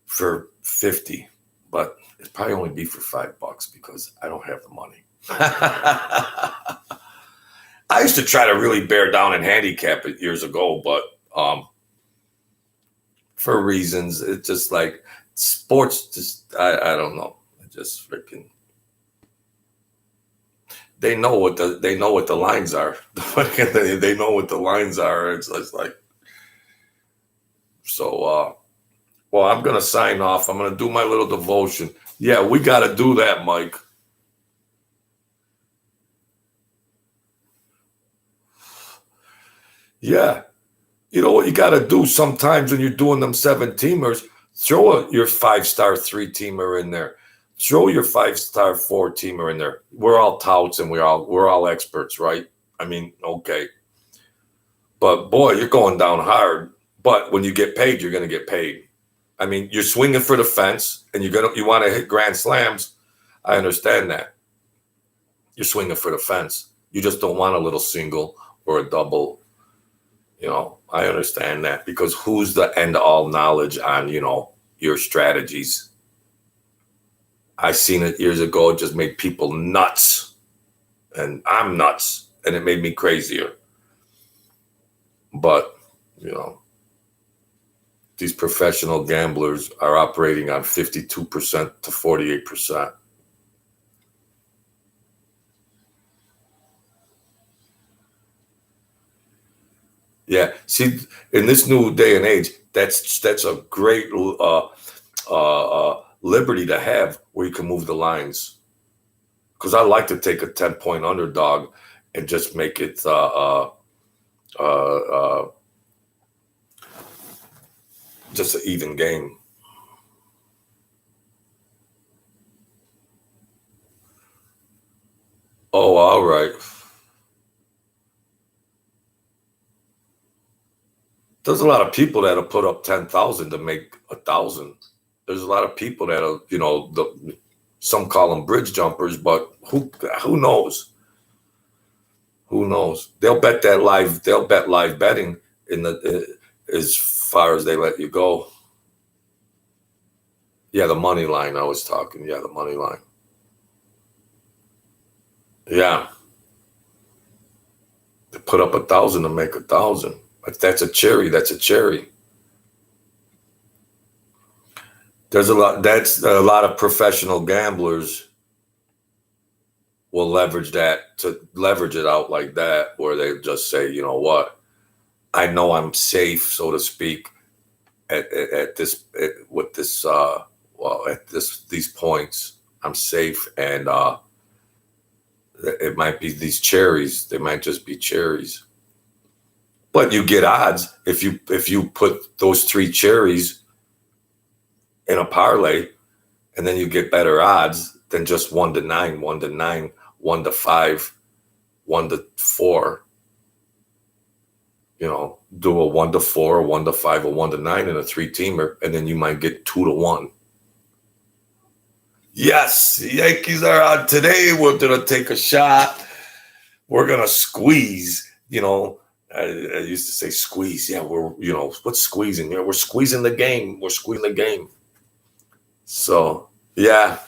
for 50, but it'd probably only be for $5 because I don't have the money. I used to try to really bear down and handicap it years ago, but for reasons, it's just like sports. Just I don't know. It just freaking. They know what the lines are. They know what the lines are. It's like so. Well, I'm gonna sign off. I'm gonna do my little devotion. Yeah, we got to do that, Mike. Yeah. You know what you got to do sometimes when you're doing them 7-teamers? Throw your 5-star 3-teamer in there. Throw your 5-star 4-teamer in there. We're all touts and we're all experts, right? I mean, okay. But boy, you're going down hard. But when you get paid, you're going to get paid. I mean, you're swinging for the fence and you want to hit grand slams. I understand that. You're swinging for the fence. You just don't want a little single or a double. You know, I understand that because who's the end-all knowledge on, your strategies? I seen it years ago. It just made people nuts. And I'm nuts. And it made me crazier. But, these professional gamblers are operating on 52% to 48%. Yeah. See, in this new day and age, that's a great liberty to have where you can move the lines. Because I like to take a 10-point underdog and just make it just an even game. Oh, all right. There's a lot of people that'll put up 10,000 to make 1,000. There's a lot of people that'll, some call them bridge jumpers, but who knows? Who knows? They'll bet live betting as far as they let you go. Yeah, the money line I was talking. Yeah, the money line. Yeah. They put up 1,000 to make 1,000. If that's a cherry, that's a cherry. That's a lot of professional gamblers will leverage it out like that, where they just say, you know what, I know I'm safe, so to speak, these points, I'm safe, and it might be these cherries. They might just be cherries, but you get odds if you put those 3 cherries in a parlay, and then you get better odds than just 1 to 9, 1 to 9, 1 to 5, 1 to 4. Do a 1 to 4, a 1 to 5, a 1 to 9, and a 3-teamer, and then you might get 2 to 1. Yes, the Yankees are on today. We're gonna take a shot. We're gonna squeeze. I used to say squeeze. Yeah, what's squeezing? Yeah, we're squeezing the game. We're squeezing the game. So yeah.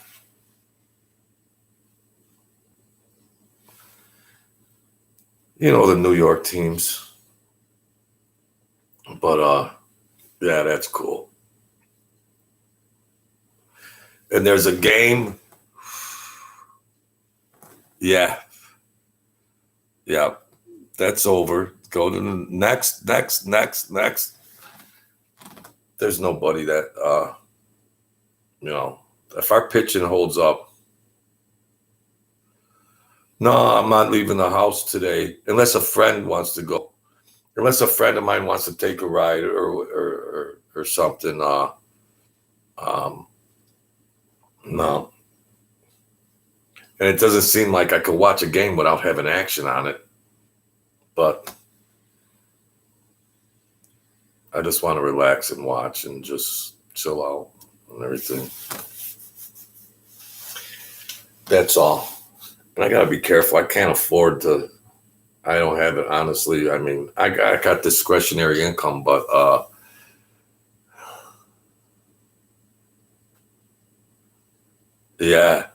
The New York teams. But yeah, that's cool. And there's a game. Yeah. Yeah, that's over. Go to the next. There's nobody that you know, if our pitching holds up. No, I'm not leaving the house today unless a friend wants to go. Unless a friend of mine wants to take a ride or something. Um, no, and it doesn't seem like I could watch a game without having action on it. But I just want to relax and watch and just chill out and everything. That's all. And I gotta be careful. I can't afford to. I don't have it honestly. I mean, I got discretionary income, but yeah.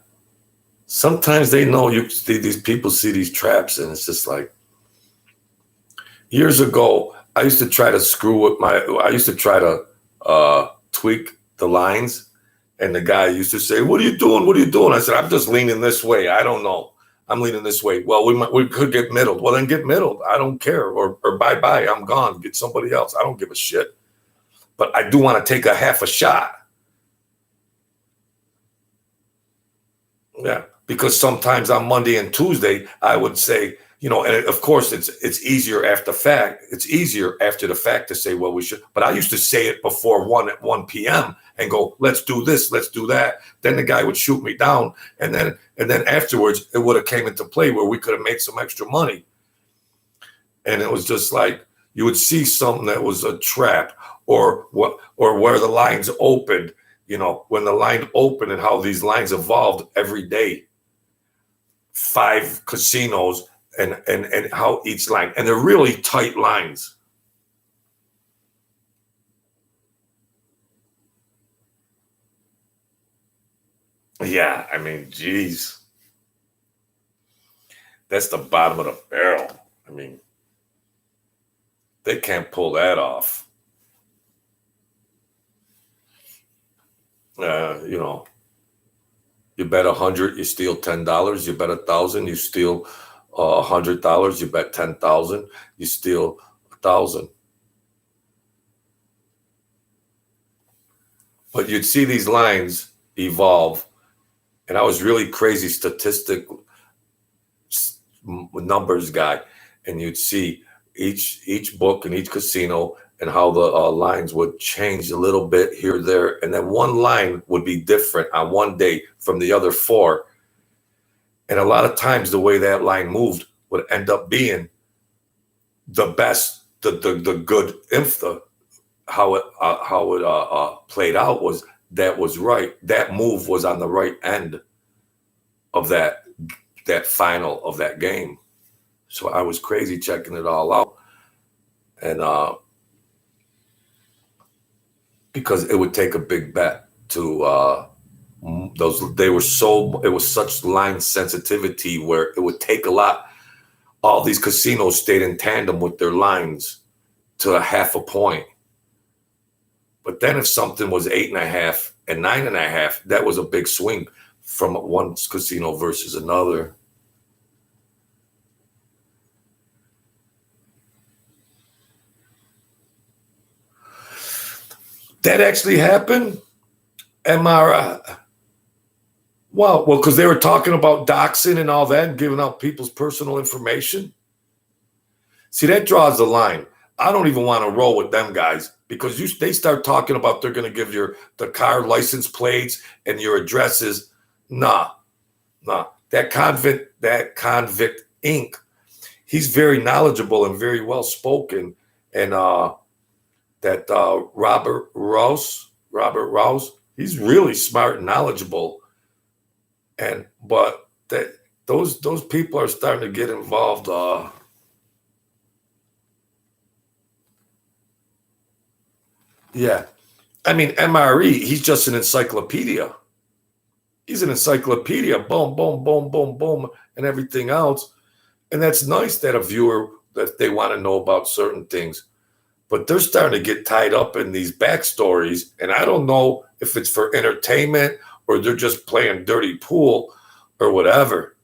Sometimes they know you. These people see these traps, and it's just like years ago. I used to try to screw with my. I used to try to tweak the lines, and the guy used to say, "What are you doing? What are you doing?" I said, "I'm just leaning this way. I don't know. I'm leaning this way." Well, we could get middled. Well, then get middled. I don't care. Or bye bye. I'm gone. Get somebody else. I don't give a shit. But I do want to take a half a shot. Yeah, because sometimes on Monday and Tuesday, I would say, and of course it's easier after fact. It's easier after the fact to say, well, we should. But I used to say it before 1 p.m. and go, let's do this, let's do that. Then the guy would shoot me down, and then afterwards it would have came into play where we could have made some extra money. And it was just like you would see something that was a trap, or where the lines opened. When the line opened and how these lines evolved every day. 5 casinos and how each line, and they're really tight lines. Yeah, I mean, geez, that's the bottom of the barrel. I mean, they can't pull that off. You you bet 100, you steal $10. You bet 1,000, you steal $100. You bet 10,000, you steal 1,000. But you'd see these lines evolve, and I was really crazy statistic numbers guy, and you'd see each book and each casino and how the lines would change a little bit here or there, and then one line would be different on one day from the other 4. And a lot of times the way that line moved would end up being the best, the good info. How it played out was right. That move was on the right end of that final of that game. So I was crazy checking it all out, and because it would take a big bet to it was such line sensitivity where it would take a lot. All these casinos stayed in tandem with their lines to a half a point. But then if something was 8.5 and 9.5, that was a big swing from one casino versus another. That actually happened. Am I right? Well, because they were talking about doxing and all that and giving out people's personal information. See, that draws the line. I don't even want to roll with them guys because they start talking about they're going to give the car license plates and your addresses. Nah. That convict Inc. He's very knowledgeable and very well spoken, and that Robert Rouse, he's really smart and knowledgeable, but that those people are starting to get involved. Yeah, I mean MRE, he's just an encyclopedia. He's an encyclopedia. Boom, boom, boom, boom, boom, and everything else. And that's nice that a viewer that they want to know about certain things. But they're starting to get tied up in these backstories, and I don't know if it's for entertainment or they're just playing dirty pool or whatever.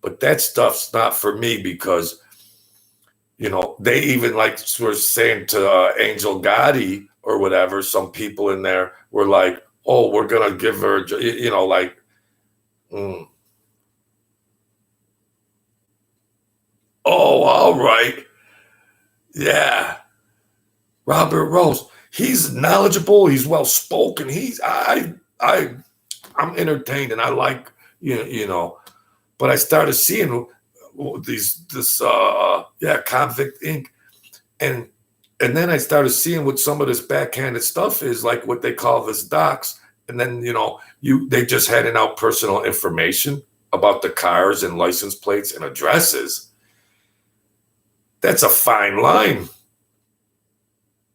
But that stuff's not for me because, they even like were saying to Angel Gotti or whatever, some people in there were like, oh, we're going to give her, like, mm. Oh, all right. Yeah. Robert Rose. He's knowledgeable. He's well spoken. I'm entertained and I like, but I started seeing Convict Inc. And then I started seeing what some of this backhanded stuff is, like what they call this docs. And then, they just handing out personal information about the cars and license plates and addresses. That's a fine line.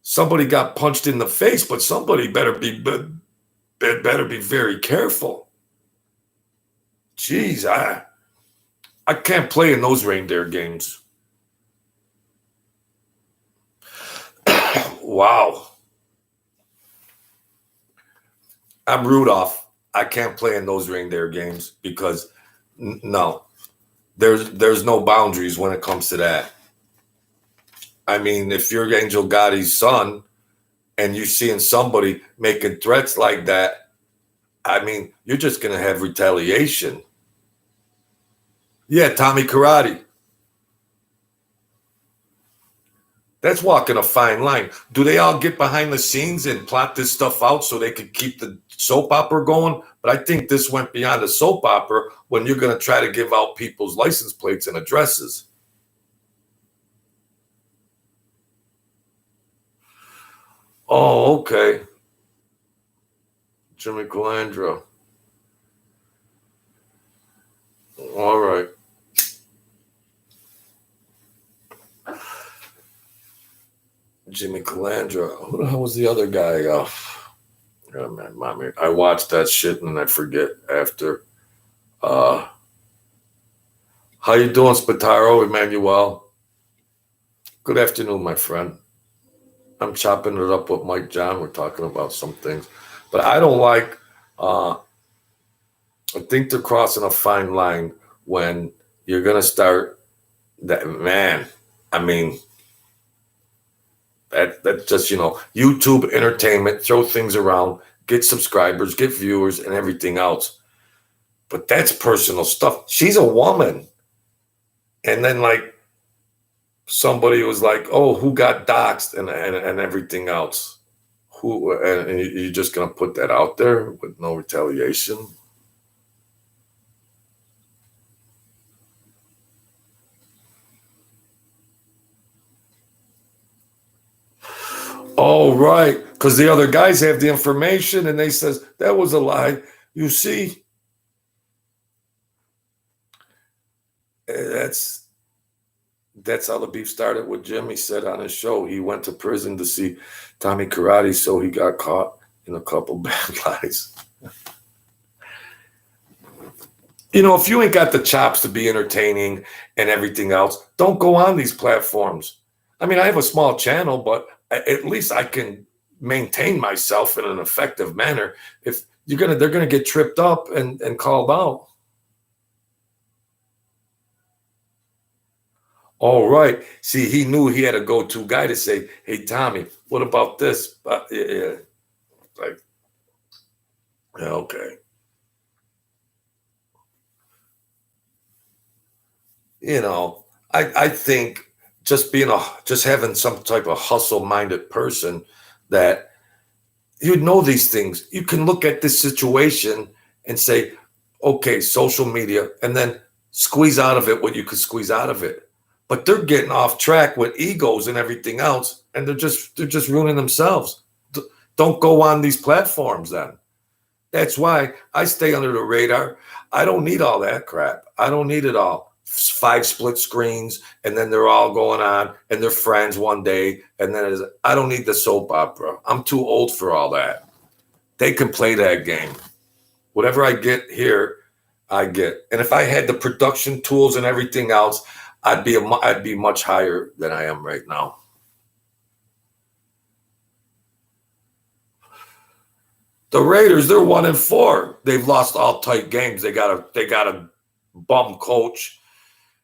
Somebody got punched in the face, but somebody better be very careful. Jeez, I can't play in those reindeer games. Wow. I'm Rudolph. I can't play in those reindeer games because no, there's no boundaries when it comes to that. I mean, if you're Angel Gotti's son and you're seeing somebody making threats like that, I mean, you're just going to have retaliation. Yeah, Tommy Karate. That's walking a fine line. Do they all get behind the scenes and plot this stuff out so they could keep the soap opera going? But I think this went beyond a soap opera when you're going to try to give out people's license plates and addresses. Oh, okay. Jimmy Calandra. All right. Jimmy Calandra. Who the hell was the other guy? Oh man, mommy. I watched that shit and I forget after. How you doing, Spataro, Emmanuel? Good afternoon, my friend. I'm chopping it up with Mike John. We're talking about some things. But I don't like, I think they're crossing a fine line when you're going to start that, man. I mean, that's just, YouTube entertainment, throw things around, get subscribers, get viewers, and everything else. But that's personal stuff. She's a woman. And then, like, somebody was like, oh, who got doxxed and everything else. And you're just going to put that out there with no retaliation? Oh, right. Because the other guys have the information and they says, that was a lie. You see? That's how the beef started with Jim. He said on his show he went to prison to see Tommy Karate, so he got caught in a couple bad lies. If you ain't got the chops to be entertaining and everything else, don't go on these platforms. I mean, I have a small channel, but at least I can maintain myself in an effective manner. If they're gonna get tripped up and called out. All right. See, he knew he had a go-to guy to say, hey, Tommy, what about this? Yeah. Like, yeah, okay. I think just having some type of hustle-minded person that you know these things. You can look at this situation and say, okay, social media, and then squeeze out of it what you could squeeze out of it. But they're getting off track with egos and everything else, and they're just ruining themselves. Don't go on these platforms then. That's why I stay under the radar. I don't need all that crap. I don't need it all. 5 split screens, and then they're all going on, and they're friends one day, and then I don't need the soap opera. I'm too old for all that. They can play that game. Whatever I get here, I get. And if I had the production tools and everything else, I'd be much higher than I am right now. The Raiders, they're 1-4. They've lost all tight games. They got a bum coach,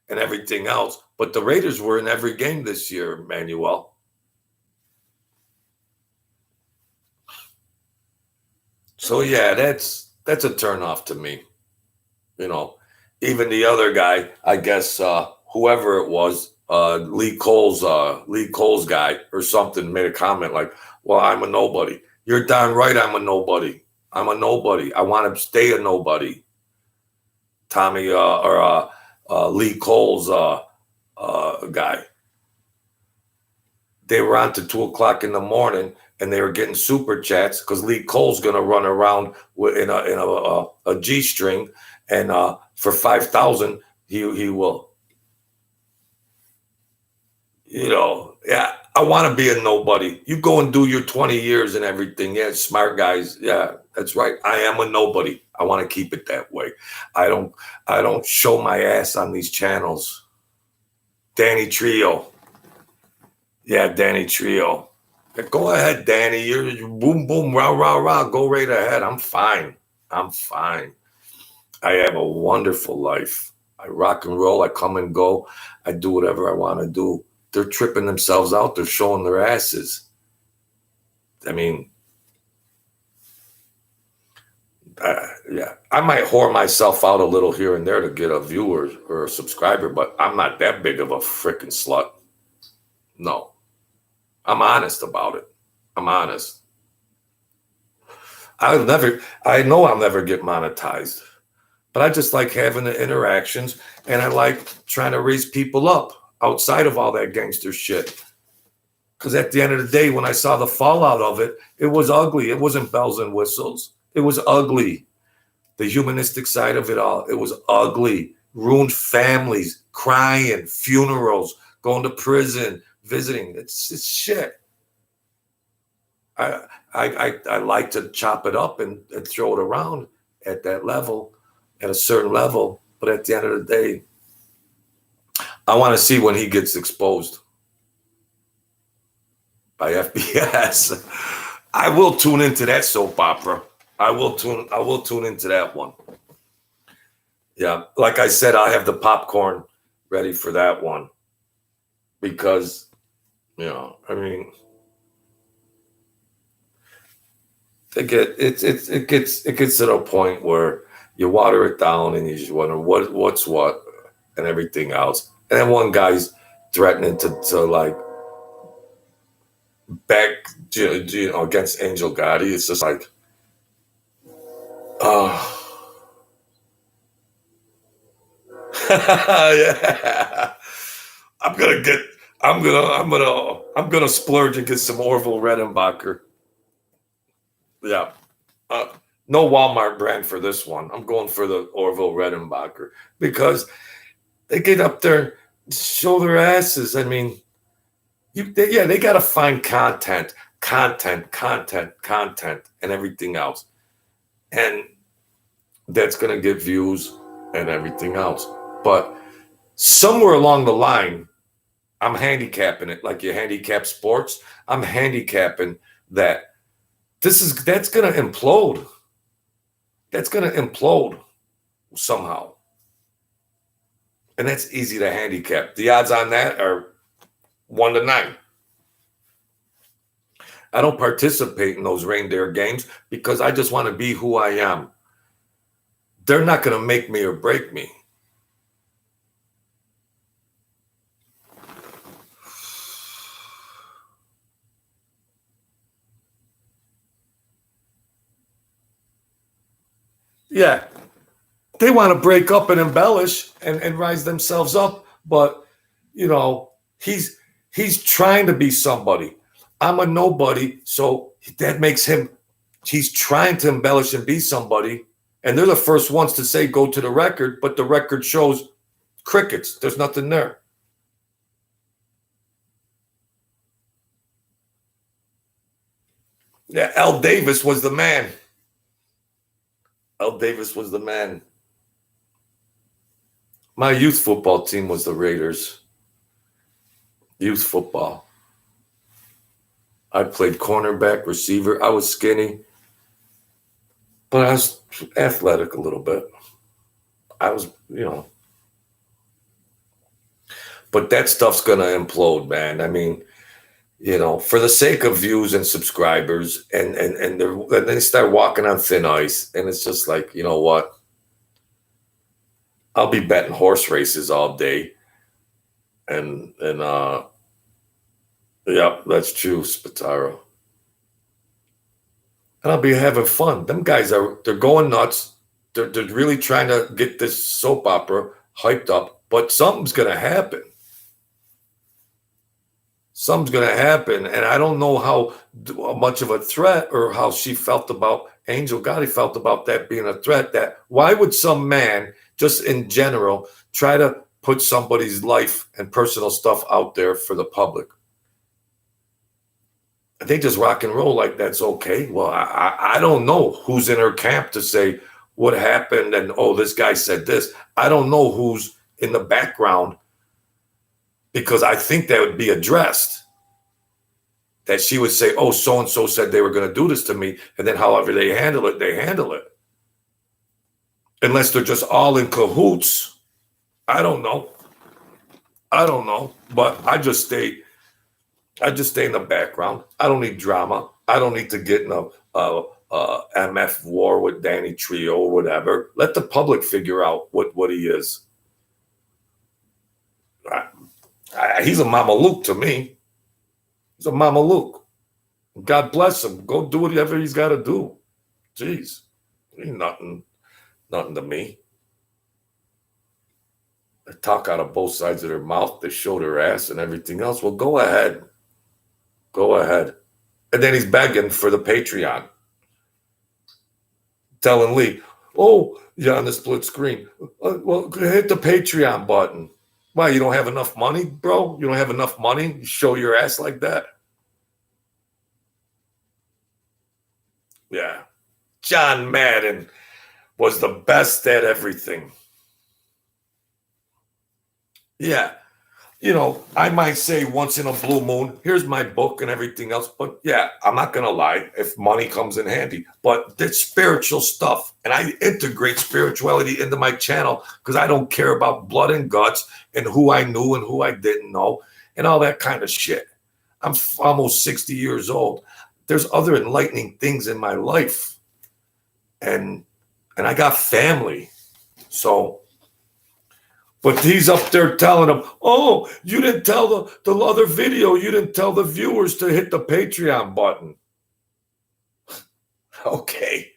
and everything else. But the Raiders were in every game this year, Manuel. So yeah, that's a turnoff to me. You know, even the other guy, I guess, whoever it was, Lee Cole's guy or something, made a comment like, "Well, I'm a nobody." You're darn right, I'm a nobody. I'm a nobody. I want to stay a nobody. Tommy or Lee Cole's guy. They were on to 2 o'clock in the morning, and they were getting super chats because Lee Cole's going to run around in a G string, and for 5,000, he will. Yeah. I want to be a nobody. You go and do your 20 years and everything. Yeah, smart guys. Yeah, that's right. I am a nobody. I want to keep it that way. I don't show my ass on these channels. Danny Trio. Yeah, Danny Trio. Go ahead, Danny. You're boom, boom, rah, rah, rah. Go right ahead. I'm fine. I'm fine. I have a wonderful life. I rock and roll. I come and go. I do whatever I want to do. They're tripping themselves out. They're showing their asses. I mean, yeah, I might whore myself out a little here and there to get a viewer or a subscriber, but I'm not that big of a freaking slut. No, I'm honest about it. I'm honest. I know I'll never get monetized, but I just like having the interactions, and I like trying to raise people up outside of all that gangster shit. Because at the end of the day, when I saw the fallout of it, it was ugly. It wasn't bells and whistles. It was ugly. The humanistic side of it all, it was ugly. Ruined families, crying, funerals, going to prison, visiting. It's shit. I like to chop it up and throw it around at that level, at a certain level. But at the end of the day, I want to see when he gets exposed by FBS. I will tune into that soap opera. I will tune into that one. Yeah, like I said, I have the popcorn ready for that one because, I mean, it gets to the point where you water it down and you just wonder what's what and everything else. And then one guy's threatening to like back against Angel Gotti. It's just like, yeah. I'm gonna splurge and get some Orville Redenbacher. Yeah. No Walmart brand for this one. I'm going for the Orville Redenbacher because they get up there, show their asses. I mean, they got to find content, and everything else, and that's going to get views and everything else. But somewhere along the line, I'm handicapping it like you handicap sports. I'm handicapping that that's going to implode. That's going to implode somehow. And that's easy to handicap. The odds on that are 1 to 9. I don't participate in those reindeer games because I just want to be who I am. They're not going to make me or break me. Yeah, they want to break up and embellish and rise themselves up, but he's trying to be somebody. I'm a nobody, so that makes him. He's trying to embellish and be somebody, and they're the first ones to say go to the record, but the record shows crickets. There's nothing there. Yeah, Al Davis was the man. Al Davis was the man. My youth football team was the Raiders. Youth football. I played cornerback, receiver. I was skinny, but I was athletic a little bit. I was, But that stuff's gonna implode, man. I mean, for the sake of views and subscribers, and they start walking on thin ice, and it's just like, you know what? I'll be betting horse races all day, and yeah, that's true, Spataro. And I'll be having fun. Them guys they're going nuts. They're really trying to get this soap opera hyped up, but something's gonna happen. Something's going to happen. And I don't know how much of a threat or how she felt about Angel Gotti felt about that being a threat. That why would some man just in general try to put somebody's life and personal stuff out there for the public? They just rock and roll like that's okay. Well, I don't know who's in her camp to say what happened and, oh, this guy said this. I don't know who's in the background, because I think that would be addressed. That she would say, oh, so-and-so said they were going to do this to me. And then however they handle it, they handle it. Unless they're just all in cahoots. I don't know. But I just stay in the background. I don't need drama. I don't need to get in a MF war with Danny Trio or whatever. Let the public figure out what he is. He's a Mama Luke to me. He's a Mama Luke. God bless him. Go do whatever he's got to do. Jeez. Ain't nothing to me. They talk out of both sides of their mouth. They show their ass and everything else. Well, go ahead. Go ahead. And then he's begging for the Patreon. Telling Lee, oh, yeah, on the split screen. Well, hit the Patreon button. Why, you don't have enough money, bro? You don't have enough money? You show your ass like that? Yeah. John Madden was the best at everything. Yeah. I might say once in a blue moon, here's my book and everything else. But yeah, I'm not going to lie if money comes in handy. But it's spiritual stuff. And I integrate spirituality into my channel because I don't care about blood and guts and who I knew and who I didn't know and all that kind of shit. I'm almost 60 years old. There's other enlightening things in my life. And I got family. So... But he's up there telling them, oh, you didn't tell the other video. You didn't tell the viewers to hit the Patreon button. Okay.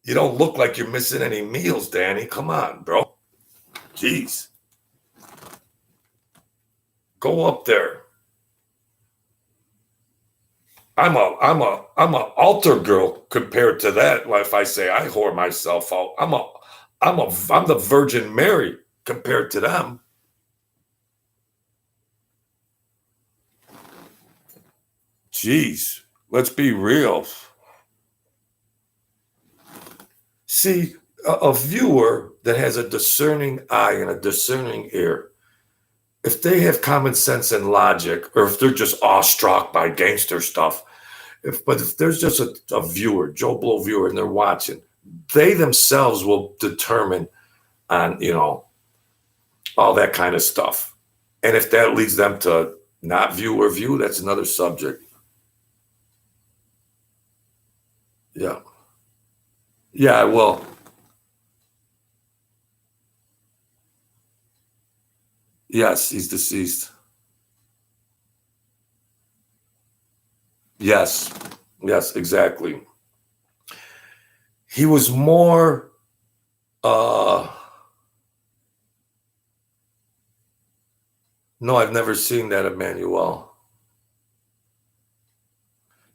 You don't look like you're missing any meals, Danny. Come on, bro. Jeez. Go up there. I'm a altar girl compared to that. If I say I whore myself out, I'm the Virgin Mary compared to them. Jeez, let's be real. See, a viewer that has a discerning eye and a discerning ear, if they have common sense and logic, or if they're just awestruck by gangster stuff, if there's just a viewer, Joe Blow viewer, and they're watching, they themselves will determine on, all that kind of stuff. And if that leads them to not view or view, that's another subject. Yeah. Yeah, I will. Yes, he's deceased. Yes, exactly. He was more no, I've never seen that, Emmanuel.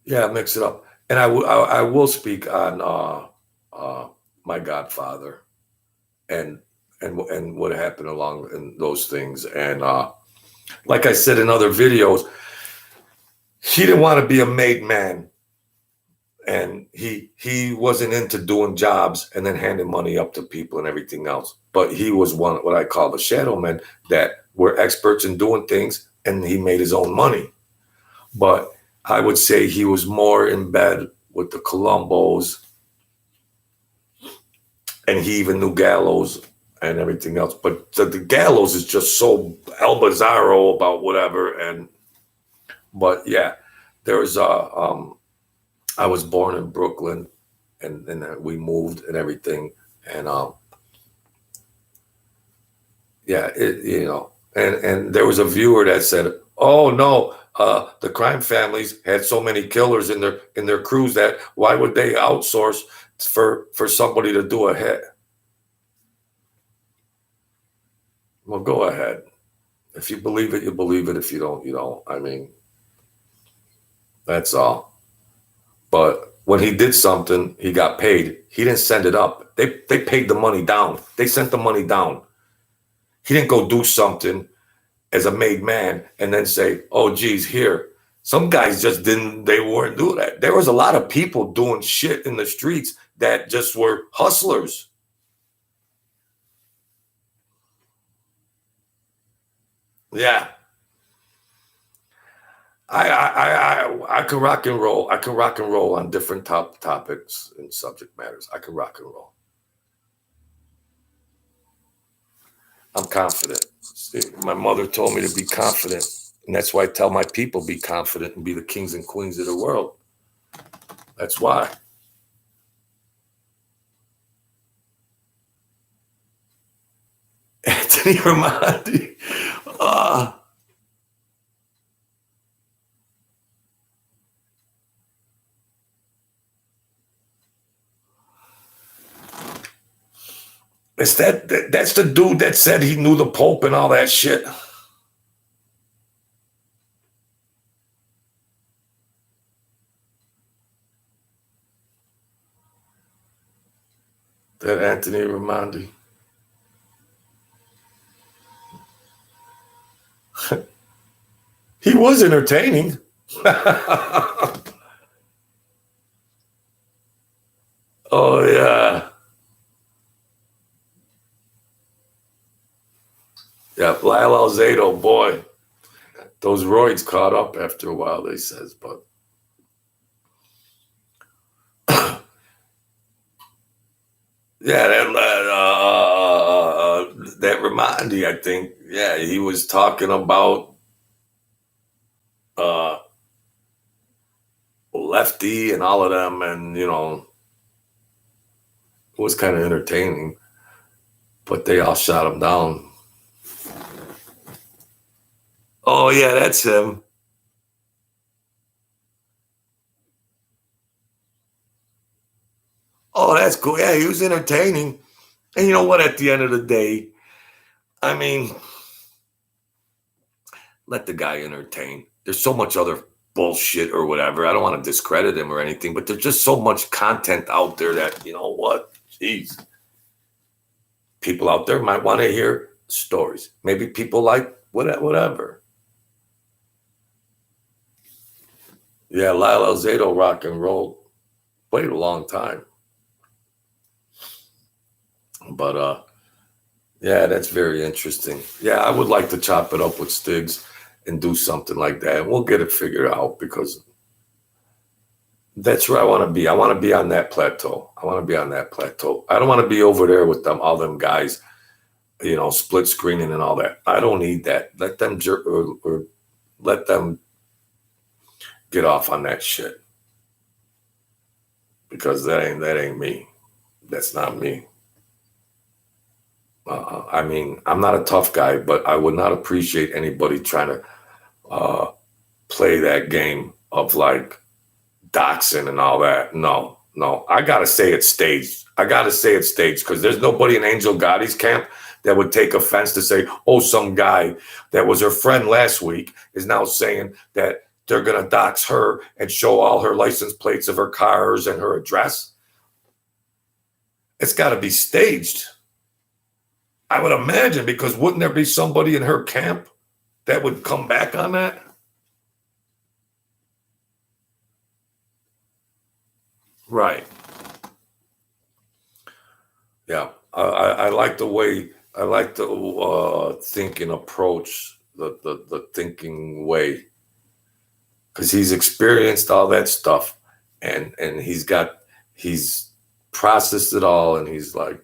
Yeah, mix it up. And I will speak on My Godfather and what happened along in those things. And like I said in other videos, he didn't want to be a made man. And he wasn't into doing jobs and then handing money up to people and everything else. But he was what I call the shadow men that were experts in doing things, and he made his own money. But I would say he was more in bed with the Colombos, and he even knew Gallows and everything else. But the gallows is just so El Bizarro about whatever. And but yeah, there was I was born in Brooklyn, and we moved and everything, and yeah, and there was a viewer that said, "Oh no, the crime families had so many killers in their crews that why would they outsource for somebody to do a hit?" Well, go ahead. If you believe it, you believe it. If you don't, you don't. I mean, that's all. But when he did something, he got paid. He didn't send it up. They paid the money down. They sent the money down. He didn't go do something as a made man and then say, "Oh, geez, here." Some guys just didn't. They weren't doing that. There was a lot of people doing shit in the streets that just were hustlers. Yeah, I can rock and roll. I can rock and roll on different topics and subject matters. I can rock and roll. I'm confident. See, my mother told me to be confident, and that's why I tell my people be confident and be the kings and queens of the world. That's why. Anthony Ramandi. Uh, is that's the dude that said he knew the Pope and all that shit? That Anthony Ramandi. He was entertaining. Oh yeah. Yeah, Lyle Alzado, boy. Those roids caught up after a while, they says, but yeah, that Ramandi, I think, yeah, he was talking about uh, Lefty and all of them, and it was kind of entertaining, but they all shot him down. Oh yeah, that's him. Oh, that's cool. Yeah, he was entertaining. And you know what? At the end of the day, I mean, let the guy entertain. There's so much other bullshit or whatever. I don't want to discredit him or anything, but there's just so much content out there that, you know what? Jeez. People out there might want to hear stories. Maybe people like whatever. Yeah, Lyle Alzado rock and roll played a long time. But yeah, that's very interesting. Yeah, I would like to chop it up with Stiggs and do something like that. And we'll get it figured out because that's where I want to be. I want to be on that plateau. I want to be on that plateau. I don't want to be over there with them, all them guys, split screening and all that. I don't need that. Let them or let them get off on that shit because that ain't me. That's not me. I mean, I'm not a tough guy, but I would not appreciate anybody trying to play that game of like doxing and all that. No, no. I gotta say it's staged. I gotta say it's staged because there's nobody in Angel Gotti's camp that would take offense to say, oh, some guy that was her friend last week is now saying that they're gonna dox her and show all her license plates of her cars and her address. It's gotta be staged. I would imagine because wouldn't there be somebody in her camp that would come back on that? Right. Yeah. I like the way I like the thinking approach, the thinking way, because he's experienced all that stuff, and he's processed it all, and he's like,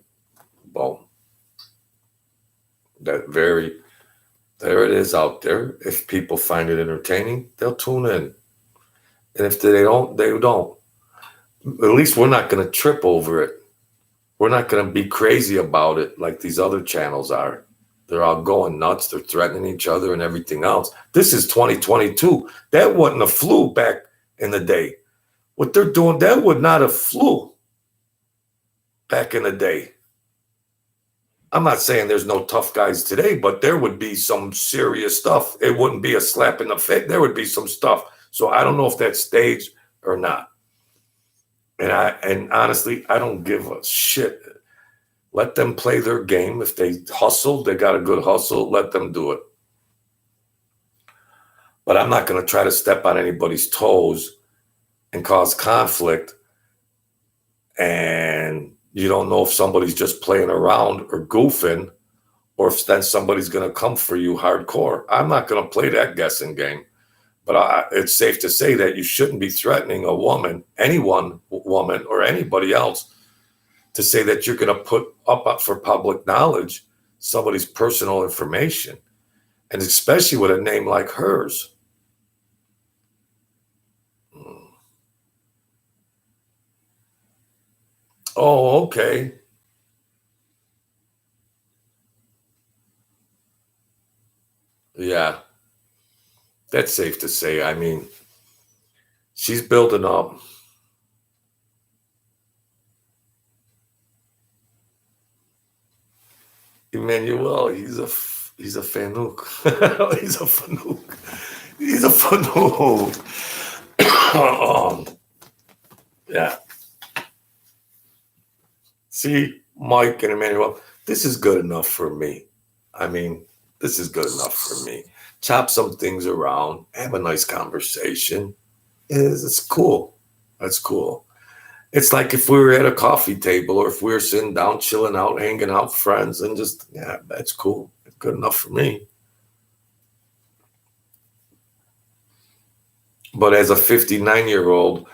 boom. That very there it is out there. If people find it entertaining, they'll tune in. And if they don't, they don't. At least we're not going to trip over it. We're not going to be crazy about it like these other channels are. They're all going nuts. They're threatening each other and everything else. This is 2022. That wasn't a flu back in the day. What they're doing, that would not have flew back in the day. I'm not saying there's no tough guys today, but there would be some serious stuff. It wouldn't be a slap in the face. There would be some stuff. So I don't know if that's staged or not. And honestly, I don't give a shit. Let them play their game. If they hustle, they got a good hustle, let them do it. But I'm not going to try to step on anybody's toes and cause conflict. And you don't know if somebody's just playing around or goofing, or if then somebody's going to come for you hardcore. I'm not going to play that guessing game. But it's safe to say that you shouldn't be threatening a woman, woman, or anybody else, to say that you're going to put up for public knowledge somebody's personal information, and especially with a name like hers. Oh, okay. Yeah, that's safe to say. I mean, she's building up. Emmanuel, he's a fanook. He's a fanook. He's a fanook. Yeah. See, Mike and Emmanuel, this is good enough for me. I mean, this is good enough for me. Chop some things around, have a nice conversation. It's cool. That's cool. It's like if we were at a coffee table, or if we were sitting down, chilling out, hanging out, friends, and just, yeah, that's cool. It's good enough for me. But as a 59-year-old,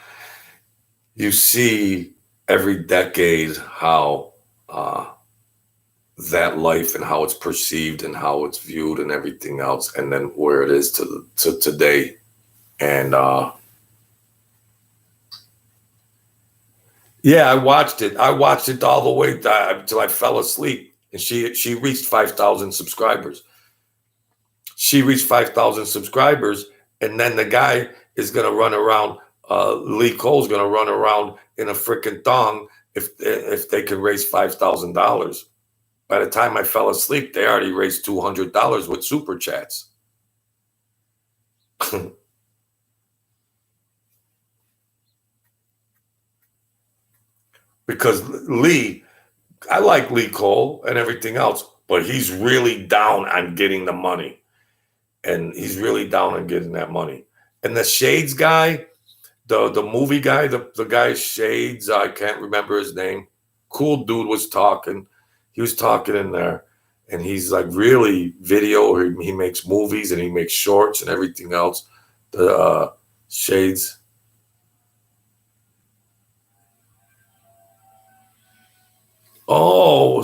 you see every decade how that life and how it's perceived and how it's viewed and everything else, and then where it is to today. And yeah, I watched it. I watched it all the way until I fell asleep. And she reached 5,000 subscribers. She reached 5,000 subscribers, and then the guy is going to run around. Lee Cole's going to run around in a freaking thong if they can raise $5,000. By the time I fell asleep, they already raised $200 with super chats. Because Lee, I like Lee Cole and everything else, but he's really down on getting the money. And he's really down on getting that money. And the Shades guy, the movie guy, the guy Shades, I can't remember his name. Cool dude was talking. He was talking in there, and he's like really video. He makes movies and he makes shorts and everything else. The Shades. Oh,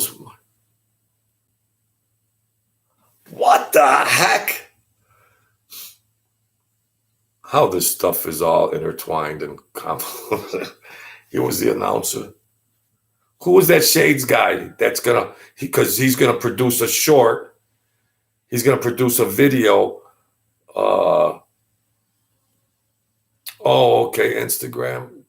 what the heck? How this stuff is all intertwined and convoluted. He was the announcer. Who was that Shades guy that's because he's gonna produce a short, he's gonna produce a video. Oh, okay, Instagram.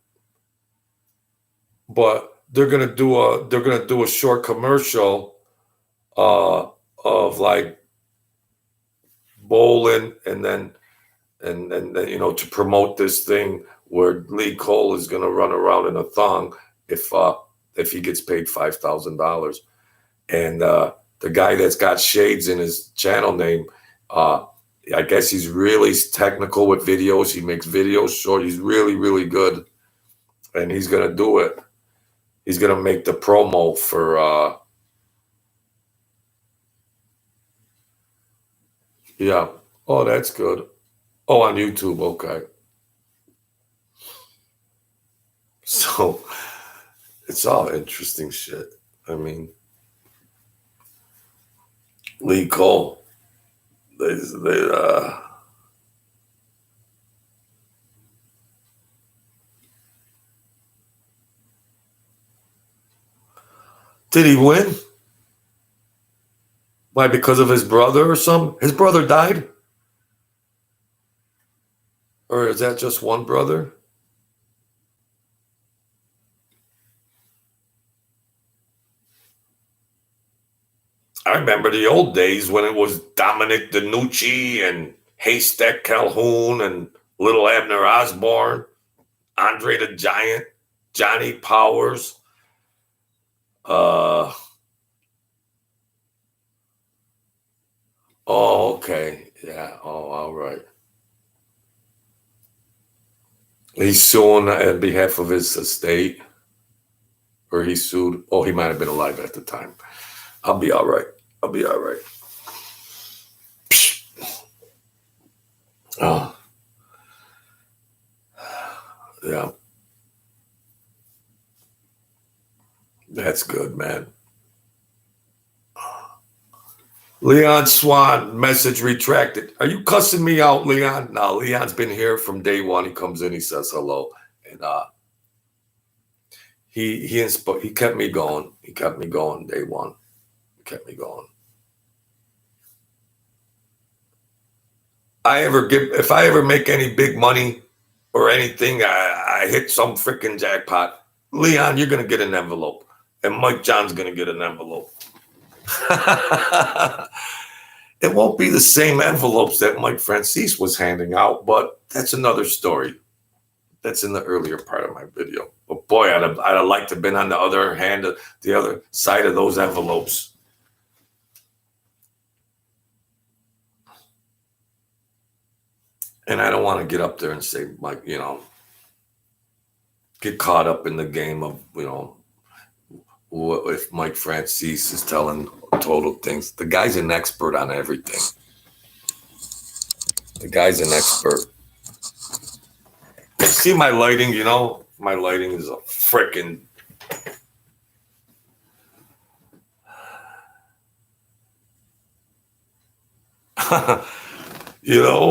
But they're gonna do a short commercial of like bowling, and then to promote this thing where Lee Cole is gonna run around in a thong if he gets paid $5,000. And the guy that's got Shades in his channel name, I guess he's really technical with videos. He makes videos short. He's really, really good. And he's going to do it. He's going to make the promo for, yeah. Oh, that's good. Oh, on YouTube. Okay. So it's all interesting shit. I mean, Lee Cole. They did he win? Why? Because of his brother or something? His brother died? Or is that just one brother? I remember the old days when it was Dominic DeNucci and Haystack Calhoun and Little Abner Osborne, Andre the Giant, Johnny Powers. Uh, oh, okay. Yeah. Oh, all right. He's suing on behalf of his estate, or he sued. Oh, he might have been alive at the time. I'll be all right. I'll be all right. Oh, yeah. That's good, man. Leon Swan, message retracted. Are you cussing me out, Leon? No, Leon's been here from day one. He comes in, he says hello, and he kept me going. He kept me going day one. He kept me going. If I ever make any big money or anything, I hit some freaking jackpot. Leon, you're gonna get an envelope, and Mike John's gonna get an envelope. It won't be the same envelopes that Mike Franzese was handing out, but that's another story. That's in the earlier part of my video. But boy, I'd have liked to have been on the other hand, the other side of those envelopes. And I don't want to get up there and say, like, get caught up in the game of, if Mike Franzese is telling total things. The guy's an expert on everything. The guy's an expert. See my lighting, my lighting is a freaking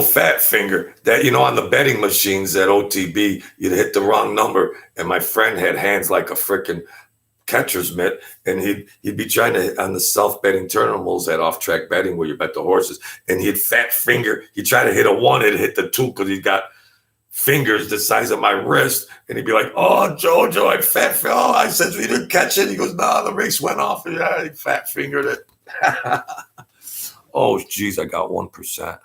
fat finger. That on the betting machines at OTB, you'd hit the wrong number, and my friend had hands like a freaking catcher's mitt, and he'd be trying to on the self betting terminals at off track betting where you bet the horses, and he'd fat finger. He'd try to hit a one, it'd hit the two because he's got fingers the size of my wrist, and he'd be like, "Oh, Jojo, I fat finger." Oh, I said we didn't catch it. He goes, "No, the race went off." Yeah, he fat fingered it. Oh, geez, I got 1%.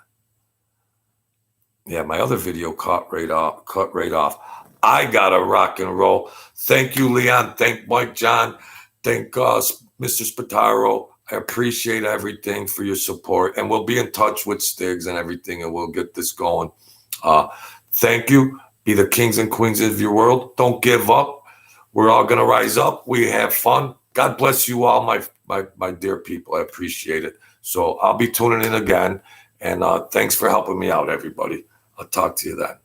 Yeah, my other video cut right off. I gotta rock and roll. Thank you, Leon. Thank Mike John. Thank Mr. Spataro. I appreciate everything for your support, and we'll be in touch with Stiggs and everything, and we'll get this going. Thank you. Be the kings and queens of your world. Don't give up. We're all gonna rise up. We have fun. God bless you all, my dear people. I appreciate it. So I'll be tuning in again, and thanks for helping me out, everybody. I'll talk to you then.